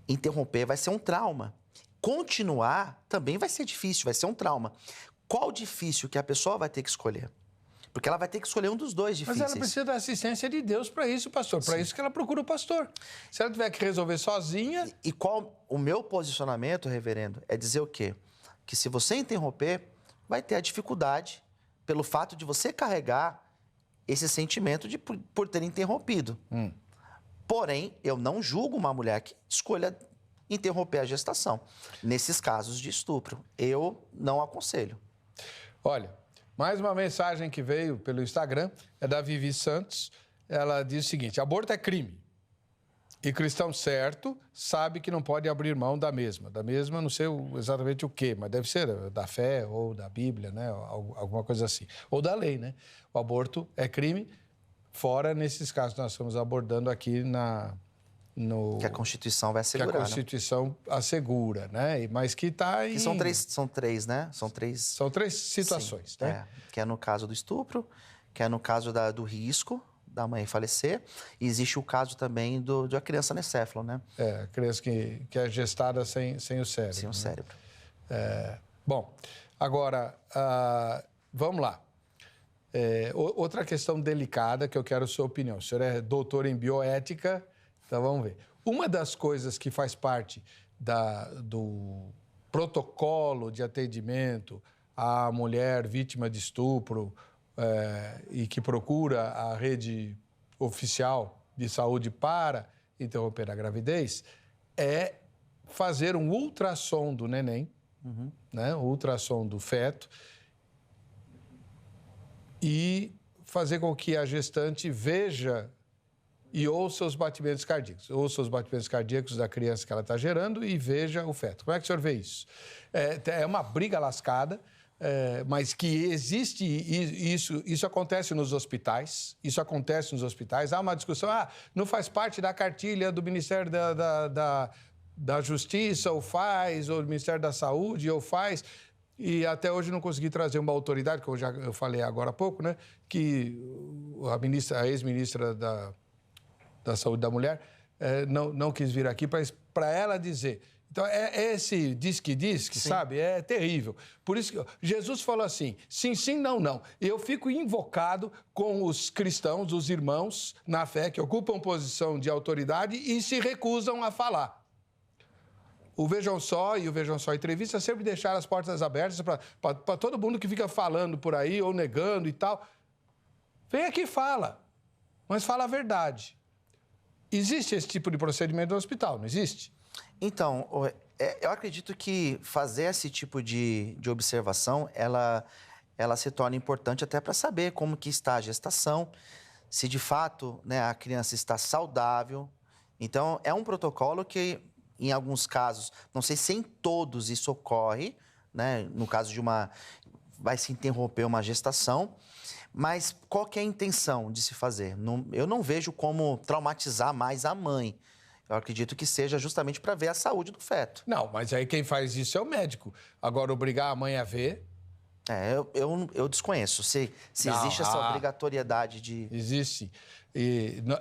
Interromper vai ser um trauma. Continuar também vai ser difícil, vai ser um trauma. Qual difícil que a pessoa vai ter que escolher? Porque ela vai ter que escolher um dos dois difíceis. Mas ela precisa da assistência de Deus para isso, pastor. Para isso que ela procura o pastor. Se ela tiver que resolver sozinha... E qual o meu posicionamento, reverendo, é dizer o quê? Que se você interromper, vai ter a dificuldade pelo fato de você carregar esse sentimento por ter interrompido. Porém, eu não julgo uma mulher que escolha interromper a gestação. Nesses casos de estupro, eu não aconselho. Olha, mais uma mensagem que veio pelo Instagram, é da Vivi Santos. Ela diz o seguinte, aborto é crime. E cristão certo sabe que não pode abrir mão da mesma. Da mesma, não sei exatamente o quê, mas deve ser da fé ou da Bíblia, né? Alguma coisa assim. Ou da lei, né? O aborto é crime, fora nesses casos que nós estamos abordando aqui que a Constituição vai assegurar. Que a Constituição assegura, né? Mas que está em... São três, né? São três situações, sim, né? Que é no caso do estupro, que é no caso do risco da mãe falecer, e existe o caso também da criança anencéfalo, né? A criança que é gestada sem o cérebro. Sem o cérebro. Bom, agora, vamos lá. Outra questão delicada que eu quero a sua opinião. O senhor é doutor em bioética, então vamos ver. Uma das coisas que faz parte do protocolo de atendimento à mulher vítima de estupro e que procura a rede oficial de saúde para interromper a gravidez, é fazer um ultrassom do neném, né, um ultrassom do feto, e fazer com que a gestante veja e ouça os batimentos cardíacos. Ouça os batimentos cardíacos da criança que ela está gerando e veja o feto. Como é que o senhor vê isso? É uma briga lascada, mas que existe isso acontece nos hospitais. Isso acontece nos hospitais. Há uma discussão, não faz parte da cartilha do Ministério da Justiça, ou faz, ou do Ministério da Saúde, ou faz. E até hoje não consegui trazer uma autoridade, que eu falei agora há pouco, né? Que a ex-ministra da Saúde da Mulher não quis vir aqui para ela dizer. Então, esse diz-que, sabe? É terrível. Por isso que Jesus falou assim, sim, sim, não, não. Eu fico invocado com os cristãos, os irmãos na fé, que ocupam posição de autoridade e se recusam a falar. O Vejam Só e o Vejam Só Entrevista sempre deixaram as portas abertas para todo mundo que fica falando por aí ou negando e tal. Vem aqui e fala, mas fala a verdade. Existe esse tipo de procedimento no hospital, não existe? Então, eu acredito que fazer esse tipo de observação, ela se torna importante até para saber como que está a gestação, se de fato, né, a criança está saudável. Então, é um protocolo que, em alguns casos, não sei se em todos isso ocorre, né, no caso vai se interromper uma gestação, mas qual que é a intenção de se fazer? Eu não vejo como traumatizar mais a mãe. Eu acredito que seja justamente para ver a saúde do feto. Não, mas aí quem faz isso é o médico. Agora, obrigar a mãe a ver... Eu desconheço se existe essa obrigatoriedade de... Existe.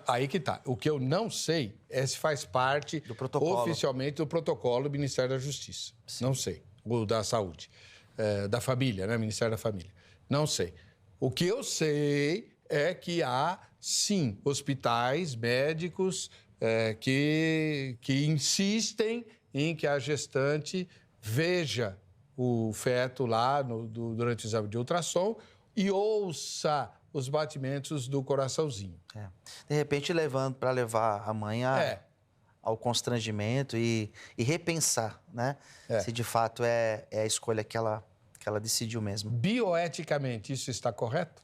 Aí que tá. O que eu não sei é se faz parte do protocolo. Oficialmente do protocolo do Ministério da Justiça. Sim. Não sei. Ou da Saúde. Da Família, né? Ministério da Família. Não sei. O que eu sei é que há, sim, hospitais, médicos que insistem em que a gestante veja o feto lá durante o exame de ultrassom e ouça os batimentos do coraçãozinho. De repente, para levar a mãe ao constrangimento e repensar, né? Se de fato é a escolha que ela decidiu mesmo. Bioeticamente, isso está correto?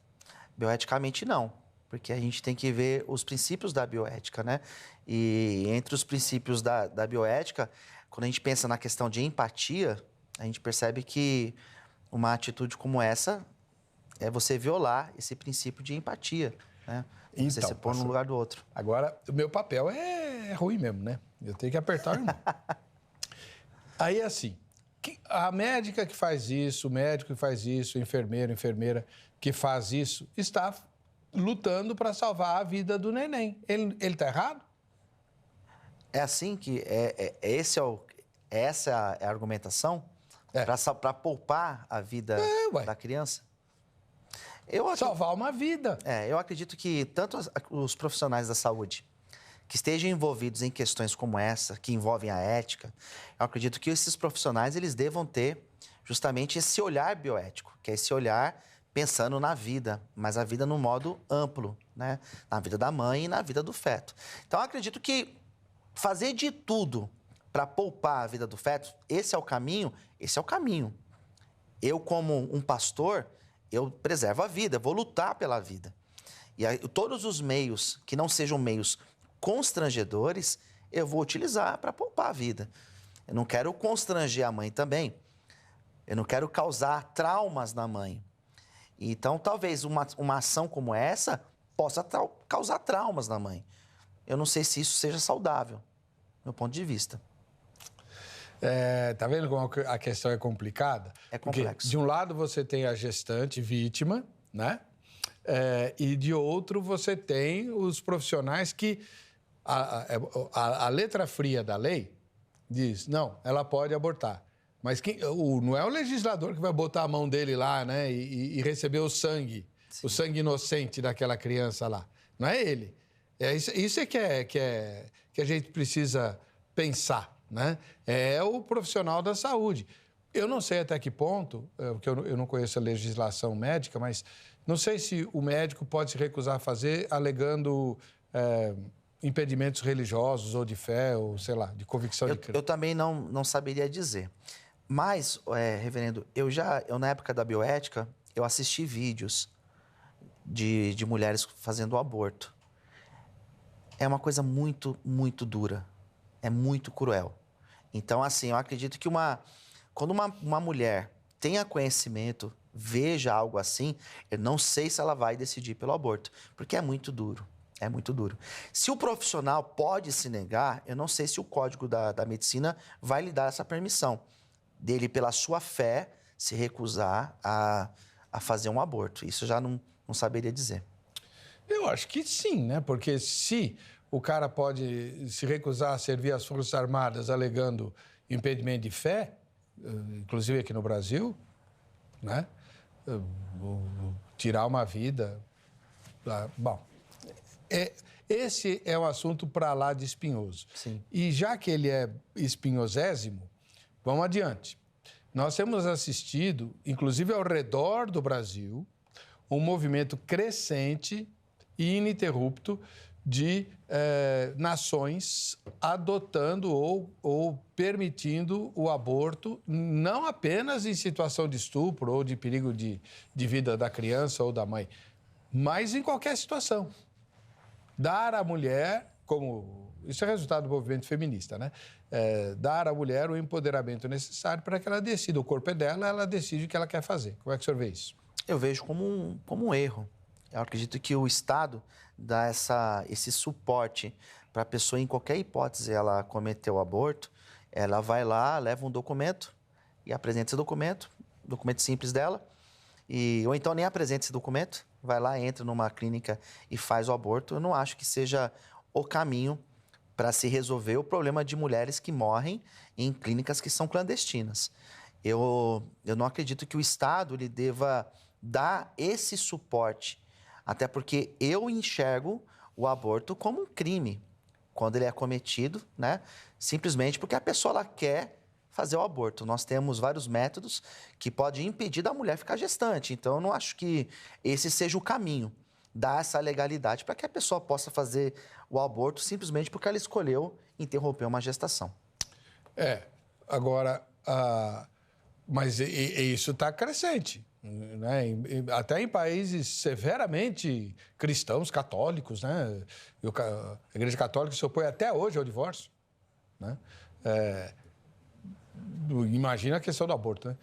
Bioeticamente, não. Porque a gente tem que ver os princípios da bioética, né? E entre os princípios da bioética, quando a gente pensa na questão de empatia, a gente percebe que uma atitude como essa é você violar esse princípio de empatia, né? Você se pôr no lugar do outro. Agora, o meu papel é ruim mesmo, né? Eu tenho que apertar o irmão. Aí, assim, a médica que faz isso, o médico que faz isso, o enfermeiro, a enfermeira que faz isso, está lutando para salvar a vida do neném. Ele está errado? É assim que... essa é a argumentação? Para poupar a vida da criança? Salvar uma vida. Eu acredito que tanto os profissionais da saúde que estejam envolvidos em questões como essa, que envolvem a ética, eu acredito que esses profissionais eles devam ter justamente esse olhar bioético, que é esse olhar pensando na vida, mas a vida no modo amplo, né? Na vida da mãe e na vida do feto. Então, eu acredito que fazer de tudo para poupar a vida do feto, esse é o caminho? Esse é o caminho. Eu, como um pastor, eu preservo a vida, vou lutar pela vida. E aí, todos os meios que não sejam meios constrangedores, eu vou utilizar para poupar a vida. Eu não quero constranger a mãe também. Eu não quero causar traumas na mãe. Então, talvez uma ação como essa possa causar traumas na mãe. Eu não sei se isso seja saudável, do meu ponto de vista. Tá vendo como a questão é complicada? É complexo. Porque, de um lado, você tem a gestante vítima, né? E, de outro, você tem os profissionais que... A letra fria da lei diz, não, ela pode abortar. Mas não é o legislador que vai botar a mão dele lá, né? E receber o sangue inocente daquela criança lá. Não é ele. Isso é que a gente precisa pensar, né? É o profissional da saúde. Eu não sei até que ponto, porque eu não conheço a legislação médica, mas Não sei se o médico pode se recusar a fazer alegando impedimentos religiosos ou de fé, ou sei lá, de convicção de crença. Eu também não saberia dizer. Mas, reverendo, eu na época da bioética, eu assisti vídeos de mulheres fazendo aborto. É uma coisa muito, muito dura. É muito cruel. Então, assim, eu acredito que quando uma mulher tenha conhecimento, veja algo assim, eu não sei se ela vai decidir pelo aborto, porque é muito duro. É muito duro. Se o profissional pode se negar, eu não sei se o Código da Medicina vai lhe dar essa permissão dele, pela sua fé, se recusar a fazer um aborto. Isso eu já não saberia dizer. Eu acho que sim, né? Porque se o cara pode se recusar a servir as Forças Armadas alegando impedimento de fé, inclusive aqui no Brasil, né? Tirar uma vida... Bom, esse é um assunto para lá de espinhoso. Sim. E já que ele é espinhosésimo, vamos adiante. Nós temos assistido, inclusive ao redor do Brasil, um movimento crescente e ininterrupto de nações adotando ou permitindo o aborto, não apenas em situação de estupro ou de perigo de vida da criança ou da mãe, mas em qualquer situação. Dar à mulher, isso é resultado do movimento feminista, né? Dar à mulher o empoderamento necessário para que ela decida. O corpo é dela, ela decide o que ela quer fazer. Como é que o senhor vê isso? Eu vejo como um erro. Eu acredito que o Estado dá esse suporte para a pessoa, em qualquer hipótese, ela cometer o aborto, ela vai lá, leva um documento e apresenta esse documento simples dela, ou então nem apresenta esse documento, vai lá, entra numa clínica e faz o aborto. Eu não acho que seja o caminho para se resolver o problema de mulheres que morrem em clínicas que são clandestinas. Eu não acredito que o Estado lhe deva dar esse suporte, até porque eu enxergo o aborto como um crime quando ele é cometido, né? Simplesmente porque a pessoa ela quer fazer o aborto. Nós temos vários métodos que podem impedir da mulher ficar gestante. Então, eu não acho que esse seja o caminho, dar essa legalidade para que a pessoa possa fazer o aborto simplesmente porque ela escolheu interromper uma gestação. Agora, mas isso está crescente, né? Até em países severamente cristãos, católicos, né? A Igreja Católica se opõe até hoje ao divórcio, né? Imagina a questão do aborto, né?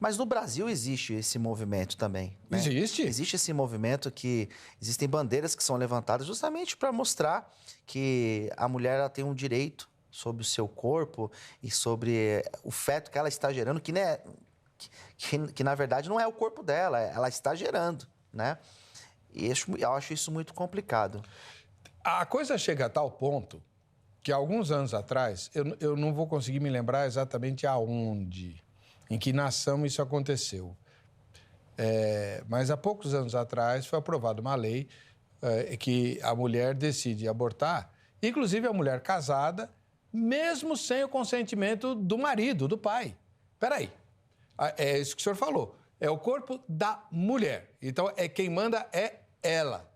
Mas no Brasil existe esse movimento também, né? Existe? Existe esse movimento que existem bandeiras que são levantadas justamente para mostrar que a mulher ela tem um direito sobre o seu corpo e sobre o feto que ela está gerando, que na verdade não é o corpo dela, ela está gerando, né? E eu acho isso muito complicado. A coisa chega a tal ponto que alguns anos atrás, eu não vou conseguir me lembrar exatamente aonde, em que nação isso aconteceu. Mas há poucos anos atrás foi aprovada uma lei que a mulher decide abortar, inclusive a mulher casada, mesmo sem o consentimento do marido, do pai. Espera aí, é isso que o senhor falou, é o corpo da mulher, então quem manda é ela.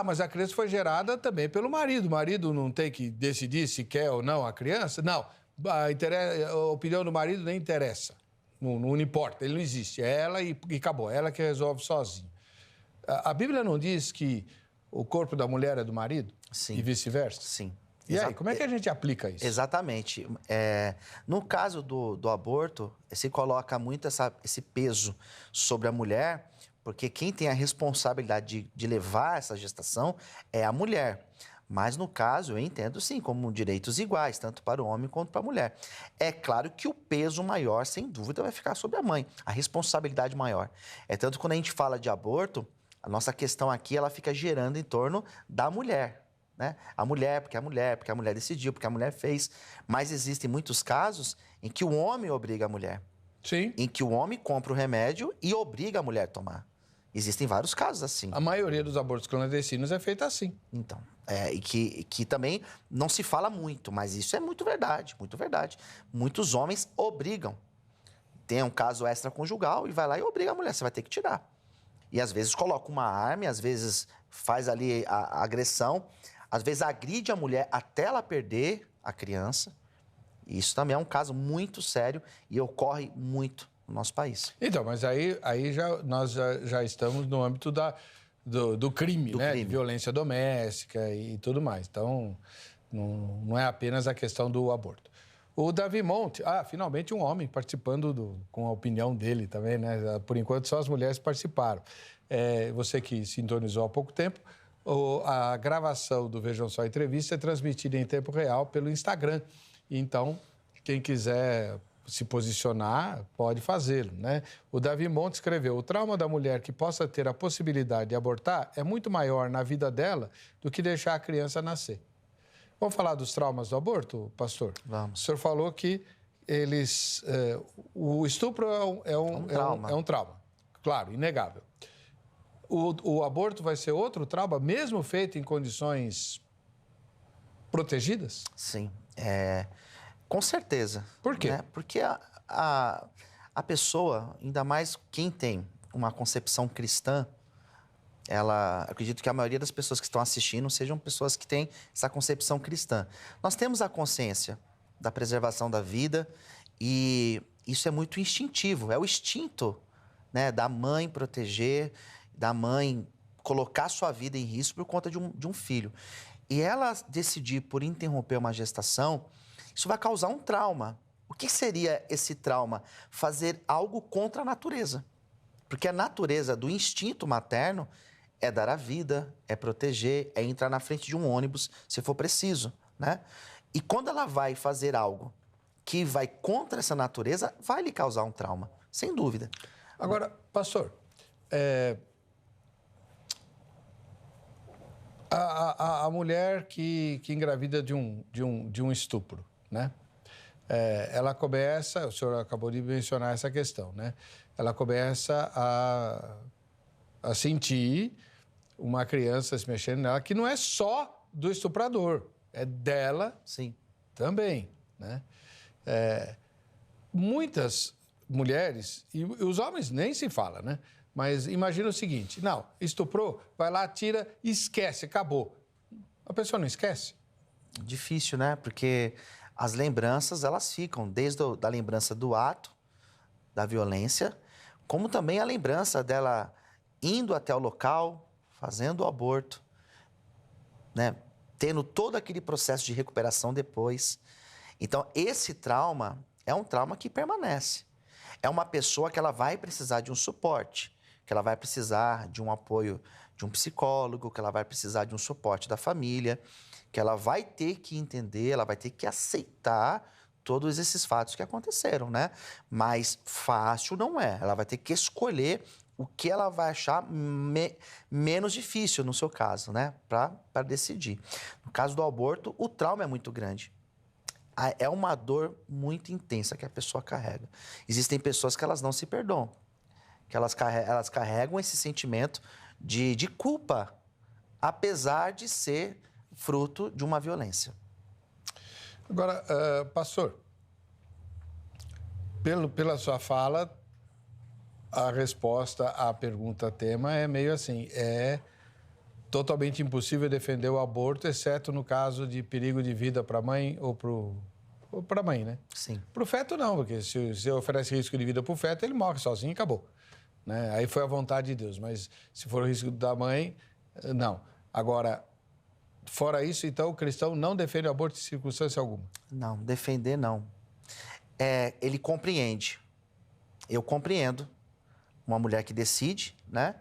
Mas a criança foi gerada também pelo marido. O marido não tem que decidir se quer ou não a criança? Não. A opinião do marido nem interessa. Não importa, ele não existe. É ela e acabou. É ela que resolve sozinha. A Bíblia não diz que o corpo da mulher é do marido? Sim. E vice-versa? Sim. E aí, como é que a gente aplica isso? Exatamente. No caso do aborto, se coloca muito esse peso sobre a mulher, porque quem tem a responsabilidade de levar essa gestação é a mulher. Mas, no caso, eu entendo, sim, como direitos iguais, tanto para o homem quanto para a mulher. É claro que o peso maior, sem dúvida, vai ficar sobre a mãe, a responsabilidade maior. Tanto que quando a gente fala de aborto, a nossa questão aqui, ela fica girando em torno da mulher, né? A mulher, porque a mulher decidiu, porque a mulher fez. Mas existem muitos casos em que o homem obriga a mulher. Sim. Em que o homem compra o remédio e obriga a mulher a tomar. Existem vários casos assim. A maioria dos abortos clandestinos é feita assim. Então, e que também não se fala muito, mas isso é muito verdade, muito verdade. Muitos homens obrigam. tem um caso extraconjugal e vai lá e obriga a mulher, você vai ter que tirar. E às vezes coloca uma arma, às vezes faz ali a agressão, às vezes agride a mulher até ela perder a criança. Isso também é um caso muito sério e ocorre muito no nosso país. Então, mas aí nós já estamos no âmbito do crime, né? De violência doméstica e tudo mais. Então, não é apenas a questão do aborto. O Davi Monte, finalmente um homem participando com a opinião dele também, né? Por enquanto só as mulheres participaram. Você que sintonizou há pouco tempo, a gravação do Vejam Só Entrevista é transmitida em tempo real pelo Instagram. Então, quem quiser se posicionar, pode fazê-lo, né? O Davi Monte escreveu: o trauma da mulher que possa ter a possibilidade de abortar é muito maior na vida dela do que deixar a criança nascer. Vamos falar dos traumas do aborto, pastor? Vamos. O senhor falou que o estupro é um trauma. Claro, inegável. O aborto vai ser outro trauma, mesmo feito em condições protegidas? Sim, com certeza. Por quê? Né? Porque a pessoa, ainda mais quem tem uma concepção cristã, acredito que a maioria das pessoas que estão assistindo sejam pessoas que têm essa concepção cristã. Nós temos a consciência da preservação da vida e isso é muito instintivo, é o instinto, né, da mãe proteger, da mãe colocar sua vida em risco por conta de um filho. E ela decidir por interromper uma gestação, isso vai causar um trauma. O que seria esse trauma? Fazer algo contra a natureza. Porque a natureza do instinto materno é dar a vida, é proteger, é entrar na frente de um ônibus, se for preciso, né? E quando ela vai fazer algo que vai contra essa natureza, vai lhe causar um trauma, sem dúvida. Agora, pastor, a mulher que engravida de um estupro, né? Ela começa, o senhor acabou de mencionar essa questão, né? Ela começa a sentir uma criança se mexendo nela, que não é só do estuprador, é dela. Sim. Também, né? Muitas mulheres, e os homens nem se fala, né? Mas imagina o seguinte: não, estuprou, vai lá, tira, esquece, acabou. A pessoa não esquece? Difícil, né? Porque as lembranças, elas ficam, desde a lembrança do ato, da violência, como também a lembrança dela indo até o local, fazendo o aborto, né? Tendo todo aquele processo de recuperação depois. Então, esse trauma é um trauma que permanece. É uma pessoa que ela vai precisar de um suporte, que ela vai precisar de um apoio de um psicólogo, que ela vai precisar de um suporte da família, que ela vai ter que entender, ela vai ter que aceitar todos esses fatos que aconteceram, né? Mas fácil não é. Ela vai ter que escolher o que ela vai achar menos difícil, no seu caso, né? Para decidir. No caso do aborto, o trauma é muito grande. É uma dor muito intensa que a pessoa carrega. Existem pessoas que elas não se perdoam, que elas carregam esse sentimento de culpa, apesar de ser fruto de uma violência. Agora, pastor, pela sua fala, a resposta à pergunta tema é meio assim: é totalmente impossível defender o aborto, exceto no caso de perigo de vida para a mãe ou para a mãe, né? Sim. Para o feto, não, porque se você oferece risco de vida para o feto, ele morre sozinho e acabou, né? Aí foi a vontade de Deus, mas se for o risco da mãe, não. Agora, fora isso, então, o cristão não defende o aborto em circunstância alguma? Não, defender não. Ele compreende. Eu compreendo uma mulher que decide, né?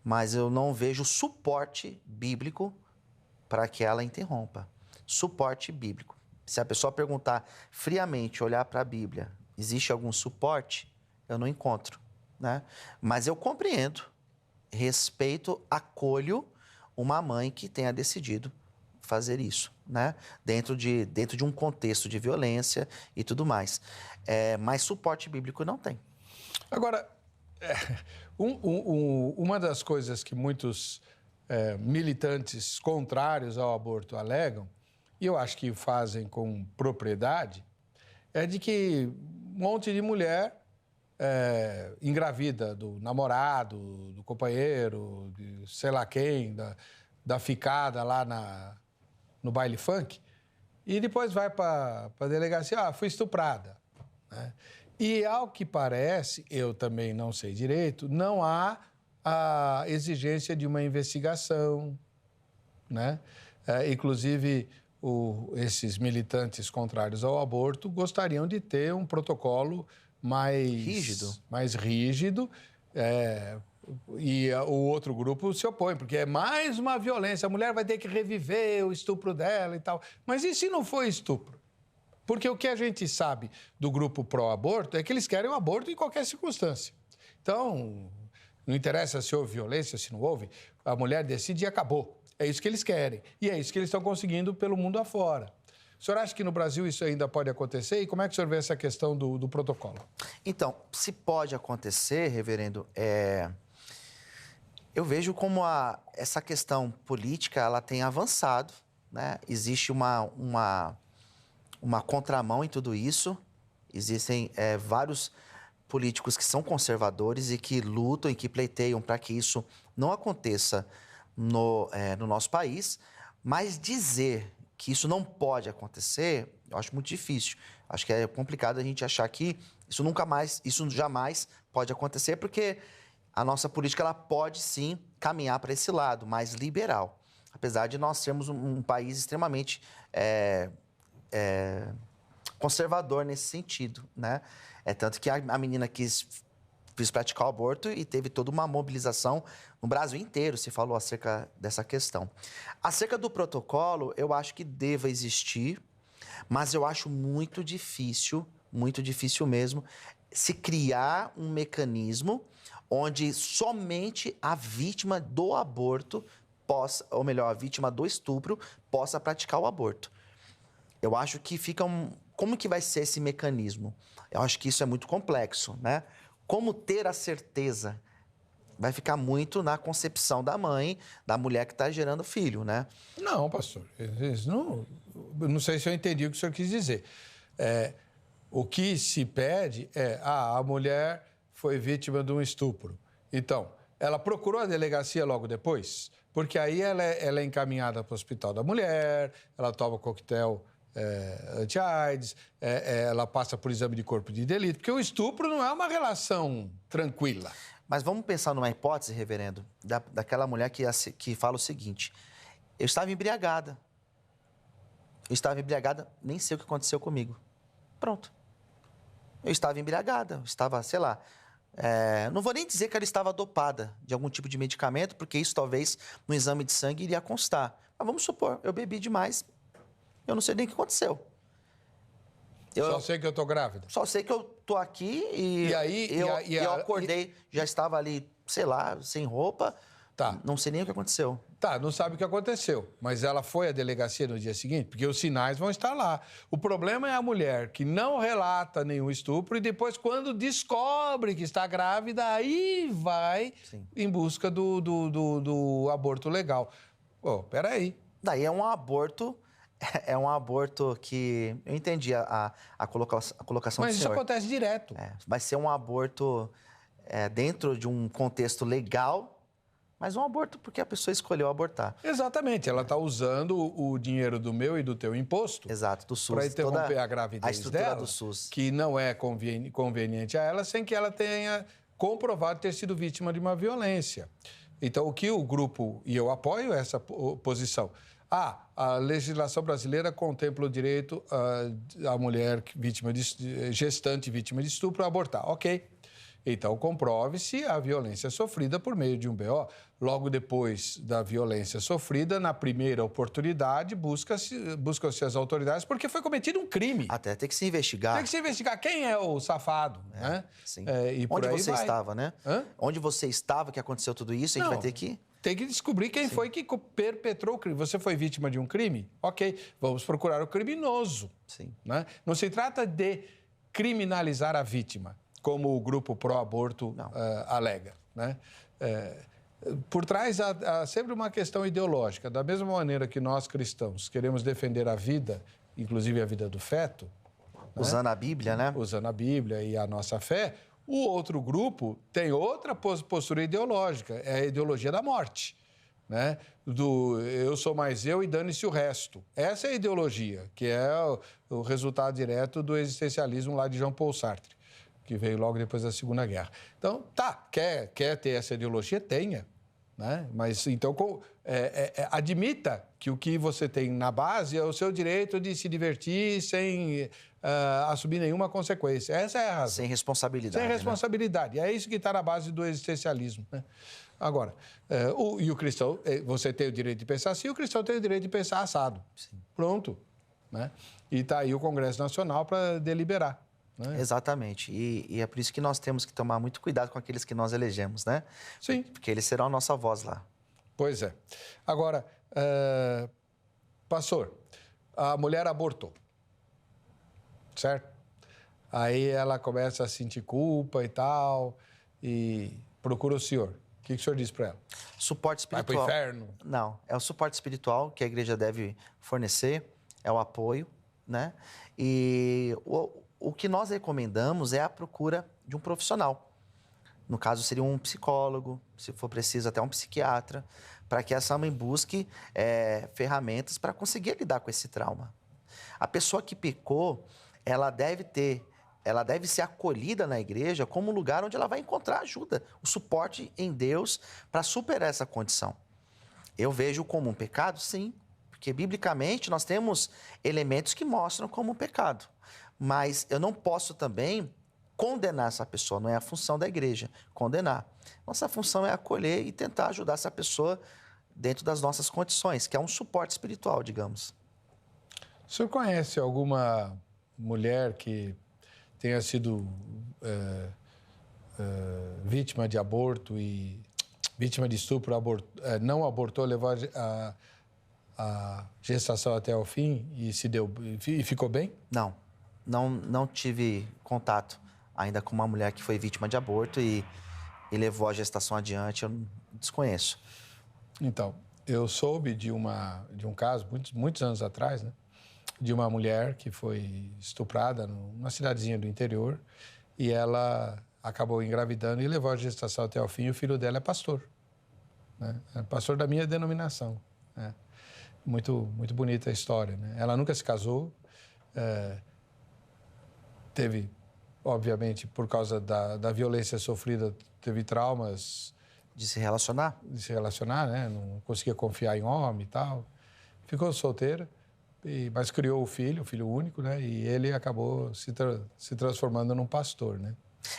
Mas eu não vejo suporte bíblico para que ela interrompa. Suporte bíblico. Se a pessoa perguntar friamente, olhar para a Bíblia, existe algum suporte? Eu não encontro, né? Mas eu compreendo, respeito, acolho uma mãe que tenha decidido fazer isso, né? Dentro de um contexto de violência e tudo mais. Mas suporte bíblico não tem. Agora, uma das coisas que muitos militantes contrários ao aborto alegam, e eu acho que o fazem com propriedade, é de que um monte de mulher engravida do namorado, do companheiro, de sei lá quem, da ficada lá no baile funk, e depois vai para a delegacia, fui estuprada, né? E, ao que parece, eu também não sei direito, não há a exigência de uma investigação, né? Inclusive, esses militantes contrários ao aborto gostariam de ter um protocolo mais rígido, e o outro grupo se opõe, porque é mais uma violência, a mulher vai ter que reviver o estupro dela e tal. Mas e se não for estupro? Porque o que a gente sabe do grupo pró-aborto é que eles querem o aborto em qualquer circunstância. Então, não interessa se houve violência, se não houve, a mulher decide e acabou. É isso que eles querem. E é isso que eles estão conseguindo pelo mundo afora. O senhor acha que no Brasil isso ainda pode acontecer? E como é que o senhor vê essa questão do protocolo? Então, se pode acontecer, reverendo, eu vejo como essa questão política ela tem avançado, né? Existe uma contramão em tudo isso. Existem vários políticos que são conservadores e que lutam e que pleiteiam para que isso não aconteça no nosso país, mas dizer que isso não pode acontecer, eu acho muito difícil. Acho que é complicado a gente achar que isso jamais pode acontecer, porque a nossa política ela pode sim caminhar para esse lado mais liberal, apesar de nós sermos um país extremamente conservador nesse sentido, né? Tanto que a menina quis praticar o aborto e teve toda uma mobilização no Brasil inteiro, se falou acerca dessa questão. Acerca do protocolo, eu acho que deva existir, mas eu acho muito difícil mesmo, se criar um mecanismo onde somente a vítima do aborto possa, ou melhor, a vítima do estupro possa praticar o aborto. Eu acho que fica como que vai ser esse mecanismo? Eu acho que isso é muito complexo, né? Como ter a certeza? Vai ficar muito na concepção da mãe, da mulher que está gerando filho, né? Não, pastor. Não sei se eu entendi o que o senhor quis dizer. O que se pede a mulher foi vítima de um estupro. Então, ela procurou a delegacia logo depois, porque aí ela é encaminhada para o hospital da mulher, ela toma coquetel anti-AIDS, ela passa por exame de corpo de delito, porque o estupro não é uma relação tranquila. Mas vamos pensar numa hipótese, reverendo, daquela mulher que fala o seguinte: eu estava embriagada, nem sei o que aconteceu comigo. Pronto. Eu estava embriagada, eu estava, sei lá, não vou nem dizer que ela estava dopada de algum tipo de medicamento, porque isso talvez no exame de sangue iria constar. Mas vamos supor, eu bebi demais, eu não sei nem o que aconteceu. Só sei que eu tô grávida. Só sei que eu tô aqui e eu acordei, já estava ali, sei lá, sem roupa. Tá. Não sei nem o que aconteceu. Tá, não sabe o que aconteceu. Mas ela foi à delegacia no dia seguinte, porque os sinais vão estar lá. O problema é a mulher que não relata nenhum estupro e depois, quando descobre que está grávida, aí vai em busca do aborto legal. Pô, peraí. Daí é um aborto que... Eu entendi a colocação do senhor. Mas isso acontece direto. Vai ser um aborto dentro de um contexto legal, mas um aborto porque a pessoa escolheu abortar. Exatamente. Ela está usando o dinheiro do meu e do teu imposto. Exato, do SUS. Para interromper a gravidez dela, do SUS. Que não é conveniente a ela, sem que ela tenha comprovado ter sido vítima de uma violência. Então, o que o grupo... E eu apoio essa posição. A legislação brasileira contempla o direito à mulher gestante vítima de estupro a abortar. Ok. Então, comprove-se a violência sofrida por meio de um BO. Logo depois da violência sofrida, na primeira oportunidade, buscam-se as autoridades porque foi cometido um crime. Até tem que se investigar. Tem que se investigar quem é o safado, né? Sim. E por Onde aí você vai. estava, né? Hã? Onde você estava que aconteceu tudo isso, a gente vai ter que... Tem que descobrir quem foi que perpetrou o crime. Você foi vítima de um crime? Ok, vamos procurar o criminoso. Sim. Né? Não se trata de criminalizar a vítima, como o grupo pró-aborto alega. Né? Por trás há sempre uma questão ideológica. Da mesma maneira que nós, cristãos, queremos defender a vida, inclusive a vida do feto... Usando a Bíblia, né? Usando a Bíblia e a nossa fé, O outro grupo tem outra postura ideológica, é a ideologia da morte, né? Do eu sou mais eu e dane-se o resto. Essa é a ideologia, que é o resultado direto do existencialismo lá de Jean-Paul Sartre, que veio logo depois da Segunda Guerra. Então, quer ter essa ideologia? Tenha. Né? Mas, então, admita que o que você tem na base é o seu direito de se divertir sem assumir nenhuma consequência. Essa é a razão. Sem responsabilidade. Sem responsabilidade. Né? É isso que está na base do existencialismo. Né? Agora, e o cristão, você tem o direito de pensar assim, o cristão tem o direito de pensar assado. Sim. Pronto. Né? E está aí o Congresso Nacional para deliberar. Né? Exatamente. E é por isso que nós temos que tomar muito cuidado com aqueles que nós elegemos, né? Sim. Porque eles serão a nossa voz lá. Pois é. Agora, pastor, a mulher abortou, certo? Aí ela começa a sentir culpa e tal, e procura o senhor. O que o senhor diz para ela? Suporte espiritual. Vai para o inferno? Não, é o suporte espiritual que a igreja deve fornecer, é o apoio, né? E o que nós recomendamos é a procura de um profissional. No caso, seria um psicólogo, se for preciso, até um psiquiatra, para que essa mãe busque ferramentas para conseguir lidar com esse trauma. A pessoa que pecou, ela deve ser acolhida na igreja como um lugar onde ela vai encontrar ajuda, o suporte em Deus para superar essa condição. Eu vejo como um pecado, sim, porque biblicamente nós temos elementos que mostram como um pecado. Mas eu não posso também condenar essa pessoa, não é a função da igreja condenar. Nossa função é acolher e tentar ajudar essa pessoa dentro das nossas condições, que é um suporte espiritual, digamos. O senhor conhece alguma mulher que tenha sido vítima de aborto e vítima de estupro, não abortou, levou a gestação até o fim e ficou bem? Não tive contato ainda com uma mulher que foi vítima de aborto e levou a gestação adiante, eu desconheço. Então, eu soube de um caso, muitos anos atrás, né, de uma mulher que foi estuprada numa cidadezinha do interior e ela acabou engravidando e levou a gestação até o fim e o filho dela é pastor. Né? É pastor da minha denominação. Né? Muito, muito bonita a história. Né? Ela nunca se casou, teve, obviamente, por causa da violência sofrida, teve traumas. De se relacionar? De se relacionar, né? Não conseguia confiar em homem e tal. Ficou solteira, mas criou o filho único, né? E ele acabou se transformando num pastor, né?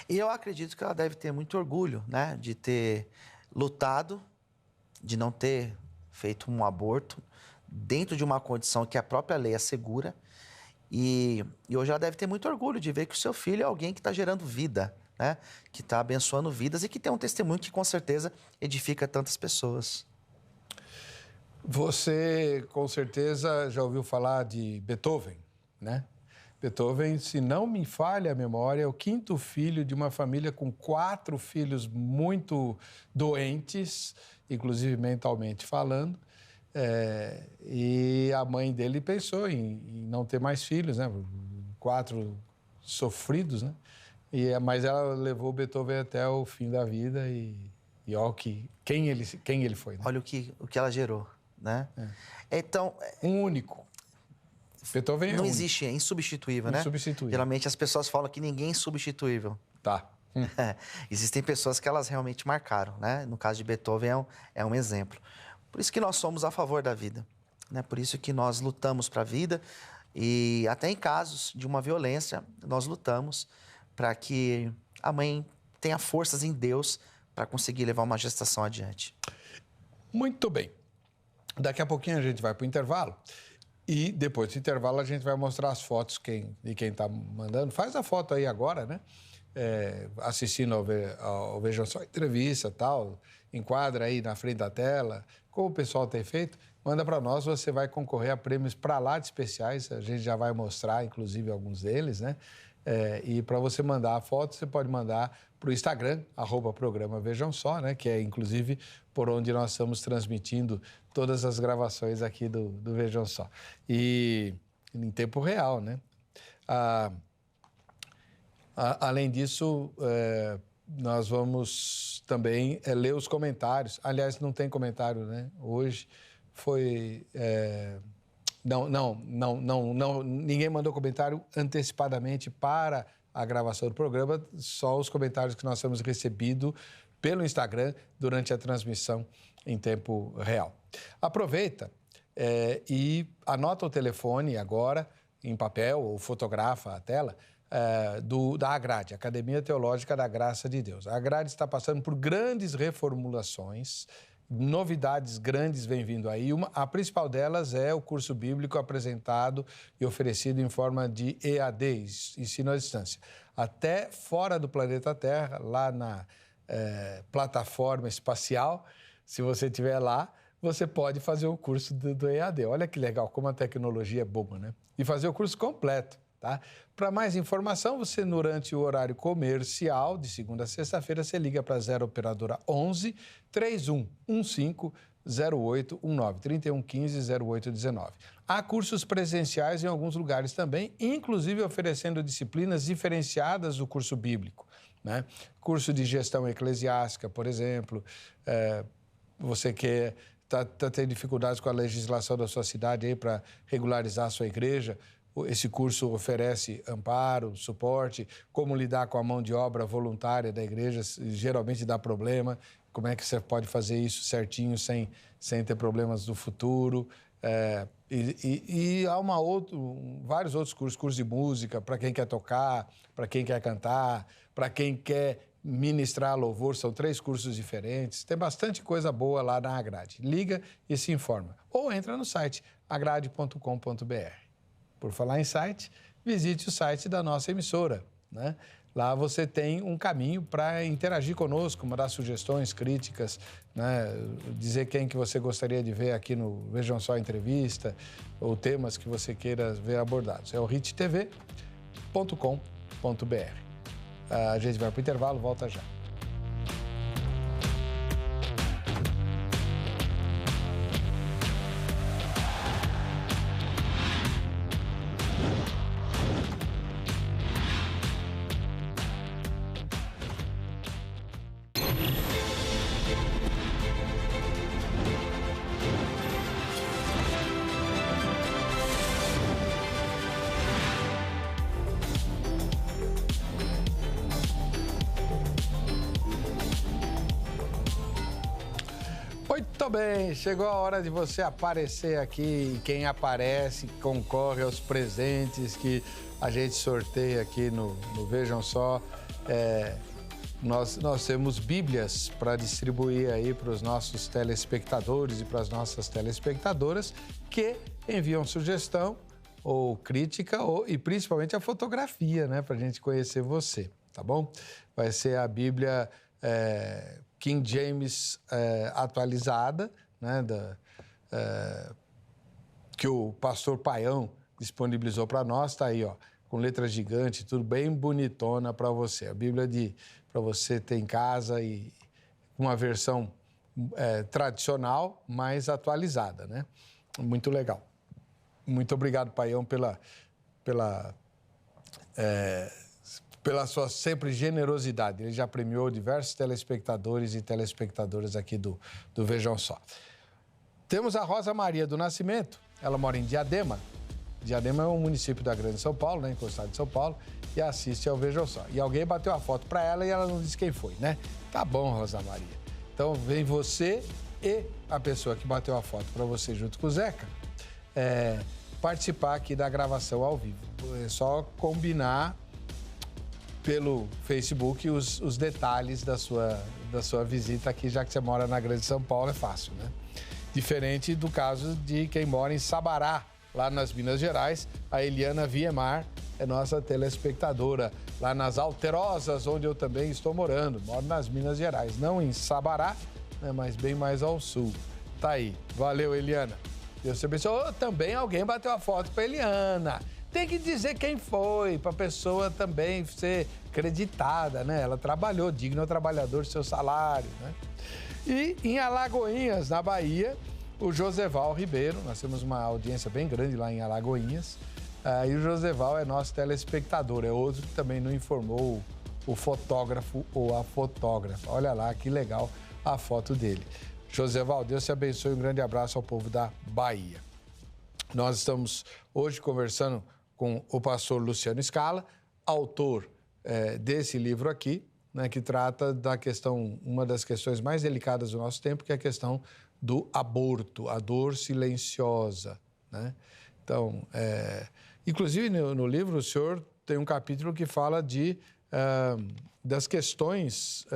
E eu acredito que ela deve ter muito orgulho, né? De ter lutado, de não ter feito um aborto dentro de uma condição que a própria lei assegura. E hoje ela deve ter muito orgulho de ver que o seu filho é alguém que está gerando vida, né? Que está abençoando vidas e que tem um testemunho que, com certeza, edifica tantas pessoas. Você, com certeza, já ouviu falar de Beethoven, né? Beethoven, se não me falha a memória, é o 5º filho de uma família com 4 filhos muito doentes, inclusive mentalmente falando. E a mãe dele pensou em não ter mais filhos, né? 4 sofridos, né? Mas ela levou o Beethoven até o fim da vida e olha quem ele foi. Né? Olha o que ela gerou, né? Então... Um único. Beethoven é não existe, é insubstituível, né? Insubstituível. Geralmente as pessoas falam que ninguém é insubstituível. Tá. Existem pessoas que elas realmente marcaram, né? No caso de Beethoven é um exemplo. Por isso que nós somos a favor da vida, né? Por isso que nós lutamos para a vida e até em casos de uma violência, nós lutamos para que a mãe tenha forças em Deus para conseguir levar uma gestação adiante. Muito bem. Daqui a pouquinho a gente vai para o intervalo e depois do intervalo a gente vai mostrar as fotos de quem está mandando. Faz a foto aí agora, né? Assistindo ao Vejam Só Entrevista e tal, enquadra aí na frente da tela, como o pessoal tem feito, manda para nós, você vai concorrer a prêmios para lá de especiais, a gente já vai mostrar, inclusive, alguns deles, né? E para você mandar a foto, você pode mandar para o Instagram, @programa Vejam Só, né? Que é, inclusive, por onde nós estamos transmitindo todas as gravações aqui do Vejam Só. E em tempo real, né? Além disso, nós vamos também ler os comentários. Aliás, não tem comentário, né? Hoje foi... Não, ninguém mandou comentário antecipadamente para a gravação do programa, só os comentários que nós temos recebido pelo Instagram durante a transmissão em tempo real. Aproveita e anota o telefone agora, em papel, ou fotografa a tela, da Agrade, Academia Teológica da Graça de Deus. A Agrade está passando por grandes reformulações, novidades grandes vêm vindo aí. A principal delas é o curso bíblico apresentado e oferecido em forma de EAD, ensino à distância. Até fora do planeta Terra, lá na plataforma espacial, se você estiver lá, você pode fazer o curso do EAD. Olha que legal, como a tecnologia é boa, né? E fazer o curso completo, tá? Para mais informação, você, durante o horário comercial, de segunda a sexta-feira, você liga para a 0 Operadora 11 3115 0819, 3115 0819. Há cursos presenciais em alguns lugares também, inclusive oferecendo disciplinas diferenciadas do curso bíblico, né? Curso de gestão eclesiástica, por exemplo, você quer... Está tendo dificuldades com a legislação da sua cidade aí para regularizar a sua igreja, esse curso oferece amparo, suporte, como lidar com a mão de obra voluntária da igreja, geralmente dá problema, como é que você pode fazer isso certinho sem ter problemas do futuro. E há vários outros cursos de música, para quem quer tocar, para quem quer cantar, para quem quer ministrar louvor, são 3 cursos diferentes. Tem bastante coisa boa lá na Agrade. Liga e se informa. Ou entra no site agrade.com.br. Por falar em site, visite o site da nossa emissora, né? Lá você tem um caminho para interagir conosco, mandar sugestões, críticas, né? Dizer quem que você gostaria de ver aqui no Vejam Só Entrevista, ou temas que você queira ver abordados. É o hittv.com.br. A gente vai para o intervalo, volta já. Muito bem, chegou a hora de você aparecer aqui. Quem aparece concorre aos presentes que a gente sorteia aqui no Vejam Só. Nós temos bíblias para distribuir aí para os nossos telespectadores e para as nossas telespectadoras que enviam sugestão ou crítica e principalmente a fotografia, né, para a gente conhecer você, tá bom? Vai ser a Bíblia King James atualizada, né, que o pastor Paião disponibilizou para nós, tá aí, ó, com letras gigantes, tudo bem bonitona para você. A Bíblia para você ter em casa e uma versão tradicional, mas atualizada, né? Muito legal. Muito obrigado, Paião, pela sua sempre generosidade. Ele já premiou diversos telespectadores e telespectadoras aqui do Vejam Só. Temos a Rosa Maria do Nascimento, ela mora em Diadema. Diadema é um município da Grande São Paulo, né, encostado de São Paulo, e assiste ao Vejam Só. E alguém bateu a foto para ela e ela não disse quem foi, né? Tá bom, Rosa Maria. Então vem você e a pessoa que bateu a foto para você junto com o Zeca participar aqui da gravação ao vivo. É só combinar pelo Facebook os detalhes da sua visita aqui, já que você mora na Grande São Paulo, é fácil, né? Diferente do caso de quem mora em Sabará, lá nas Minas Gerais. A Eliana Viemar é nossa telespectadora, lá nas Alterosas, onde eu também estou morando. Moro nas Minas Gerais, não em Sabará, né, mas bem mais ao sul. Tá aí. Valeu, Eliana. Deus te abençoe. Também alguém bateu a foto para Eliana. Tem que dizer quem foi, para a pessoa também ser creditada, né? Ela trabalhou, digno ao trabalhador seu salário, né? E em Alagoinhas, na Bahia, o Joseval Ribeiro, nós temos uma audiência bem grande lá em Alagoinhas, E o Joseval é nosso telespectador, é outro que também não informou o fotógrafo ou a fotógrafa. Olha lá, que legal a foto dele. Joseval, Deus te abençoe, um grande abraço ao povo da Bahia. Nós estamos hoje conversando com o pastor Luciano Scala, autor desse livro aqui, né, que trata da questão, uma das questões mais delicadas do nosso tempo, que é a questão do aborto, a dor silenciosa, né? Então, inclusive no livro o senhor tem um capítulo que fala das questões,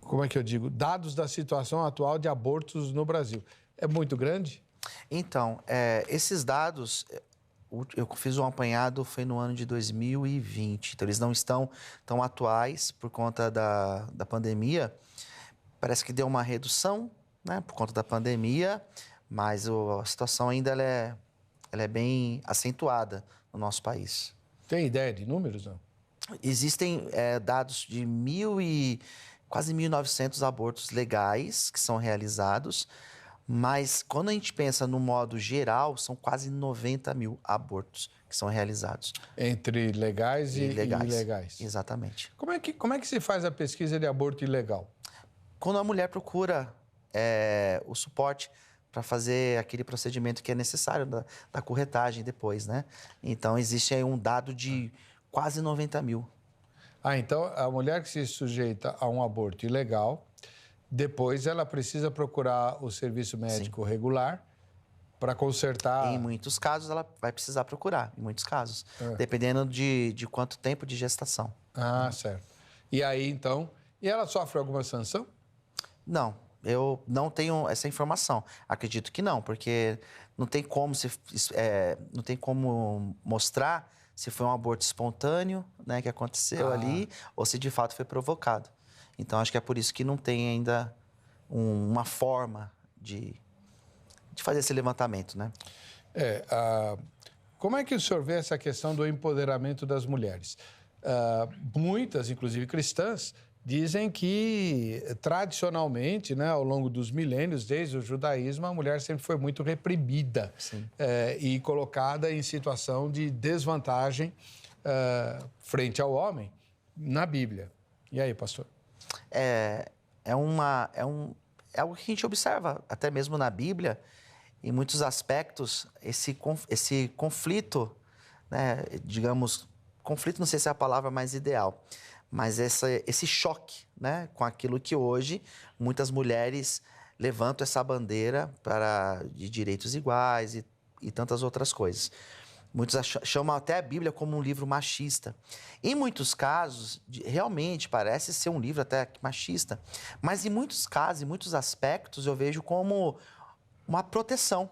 como é que eu digo, dados da situação atual de abortos no Brasil. É muito grande? Então, esses dados, eu fiz um apanhado, foi no ano de 2020, então eles não estão tão atuais por conta da pandemia. Parece que deu uma redução, né, por conta da pandemia, mas a situação ainda ela é bem acentuada no nosso país. Tem ideia de números, não? Existem dados de quase 1.900 abortos legais que são realizados, mas quando a gente pensa no modo geral, são quase 90 mil abortos que são realizados. Entre legais e ilegais. Exatamente. Como é que se faz a pesquisa de aborto ilegal? Quando a mulher procura o suporte para fazer aquele procedimento que é necessário da corretagem depois, né? Então, existe aí um dado de quase 90 mil. Então, a mulher que se sujeita a um aborto ilegal, depois ela precisa procurar o serviço médico regular para consertar... Em muitos casos, ela vai precisar procurar, em muitos casos, dependendo de quanto tempo de gestação. Certo. E aí, então... E ela sofre alguma sanção? Não, eu não tenho essa informação. Acredito que não, porque não tem como, não tem como mostrar se foi um aborto espontâneo, né, que aconteceu ali, ou se de fato foi provocado. Então, acho que é por isso que não tem ainda uma forma de fazer esse levantamento, né? Como é que o senhor vê essa questão do empoderamento das mulheres? Muitas, inclusive cristãs, dizem que, tradicionalmente, né, ao longo dos milênios, desde o judaísmo, a mulher sempre foi muito reprimida e colocada em situação de desvantagem frente ao homem na Bíblia. E aí, pastor? É algo que a gente observa, até mesmo na Bíblia, em muitos aspectos, esse conflito, né, digamos, conflito não sei se é a palavra mais ideal, mas esse choque, né, com aquilo que hoje muitas mulheres levantam essa bandeira de direitos iguais e tantas outras coisas. Muitos chamam até a Bíblia como um livro machista. Em muitos casos, realmente parece ser um livro até machista, mas em muitos casos, em muitos aspectos, eu vejo como uma proteção.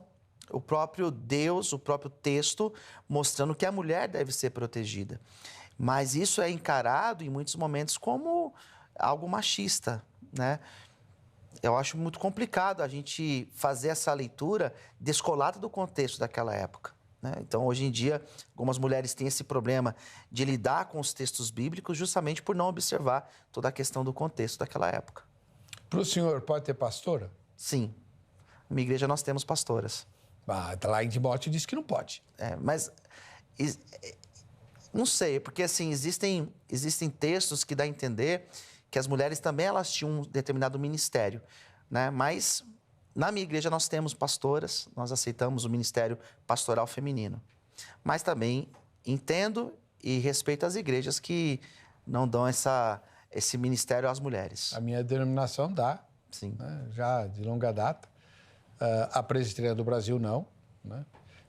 O próprio Deus, o próprio texto, mostrando que a mulher deve ser protegida. Mas isso é encarado, em muitos momentos, como algo machista, né? Eu acho muito complicado a gente fazer essa leitura descolada do contexto daquela época, né? Então, hoje em dia, algumas mulheres têm esse problema de lidar com os textos bíblicos justamente por não observar toda a questão do contexto daquela época. Para o senhor, pode ter pastora? Sim. Na minha igreja, nós temos pastoras. Lá em Timóteo diz que não pode. Mas... Não sei, porque assim, existem textos que dá a entender que as mulheres também elas tinham um determinado ministério, né? Mas na minha igreja nós temos pastoras, nós aceitamos o ministério pastoral feminino. Mas também entendo e respeito as igrejas que não dão esse ministério às mulheres. A minha denominação dá, sim, né? Já de longa data. A Presbiteriana do Brasil não, né?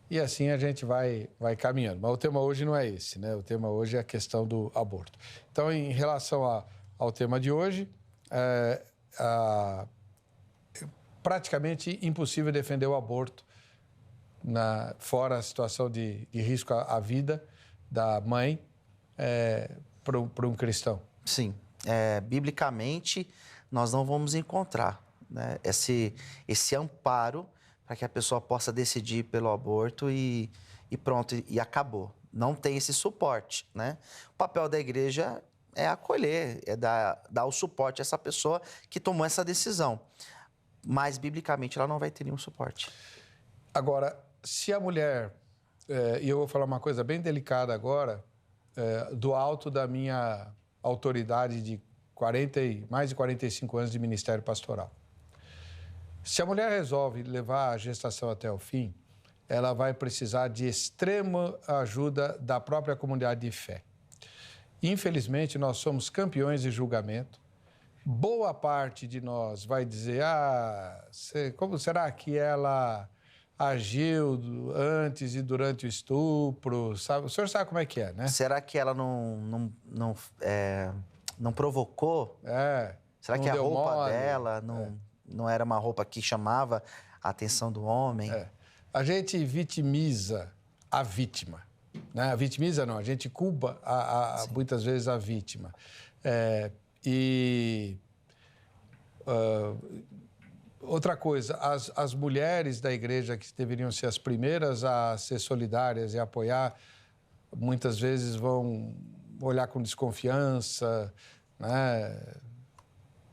E assim a gente vai caminhando. Mas o tema hoje não é esse, né? O tema hoje é a questão do aborto. Então, em relação ao tema de hoje, praticamente impossível defender o aborto fora a situação de risco à vida da mãe para um cristão. Sim. Biblicamente, nós não vamos encontrar, né, esse amparo para que a pessoa possa decidir pelo aborto e pronto, e acabou. Não tem esse suporte, né? O papel da igreja é acolher, é dar o suporte a essa pessoa que tomou essa decisão. Mas, biblicamente, ela não vai ter nenhum suporte. Agora, se a mulher, e eu vou falar uma coisa bem delicada agora, do alto da minha autoridade de mais de 45 anos de ministério pastoral. Se a mulher resolve levar a gestação até o fim, ela vai precisar de extrema ajuda da própria comunidade de fé. Infelizmente, nós somos campeões de julgamento. Boa parte de nós vai dizer, como será que ela agiu antes e durante o estupro? Sabe? O senhor sabe como é que é, né? Será que ela não provocou? Será que a roupa dela não era uma roupa que chamava a atenção do homem? A gente vitimiza a vítima. Né? Vitimiza não, a gente culpa muitas vezes a vítima. Outra coisa, as mulheres da igreja que deveriam ser as primeiras a ser solidárias e apoiar, muitas vezes vão olhar com desconfiança, né,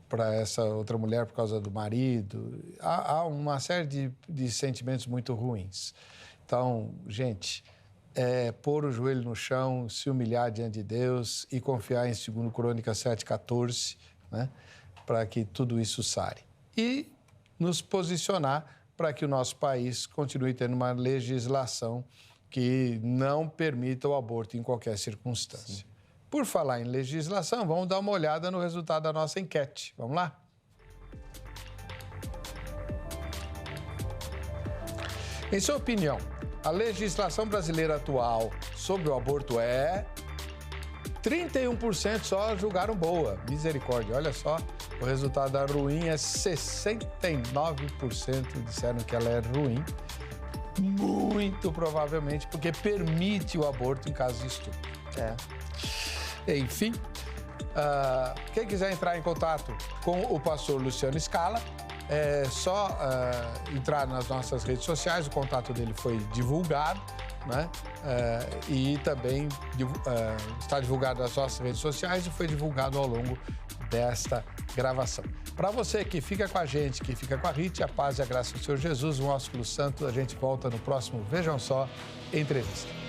para essa outra mulher por causa do marido. Há uma série de sentimentos muito ruins. Então, gente, pôr o joelho no chão, se humilhar diante de Deus e confiar em 2 Crônicas 7,14, né, para que tudo isso sare. E nos posicionar para que o nosso país continue tendo uma legislação que não permita o aborto em qualquer circunstância. Sim. Por falar em legislação, vamos dar uma olhada no resultado da nossa enquete. Vamos lá? Em sua opinião, a legislação brasileira atual sobre o aborto 31% só julgaram boa. Misericórdia, olha só. O resultado da ruim é 69% disseram que ela é ruim. Muito provavelmente porque permite o aborto em caso de estupro. Enfim, quem quiser entrar em contato com o pastor Luciano Scala, é só entrar nas nossas redes sociais, o contato dele foi divulgado, né? E também está divulgado nas nossas redes sociais e foi divulgado ao longo desta gravação. Para você que fica com a gente, que fica com a RIT, a paz e a graça do Senhor Jesus, um ósculo santo, a gente volta no próximo Vejam Só Entrevista.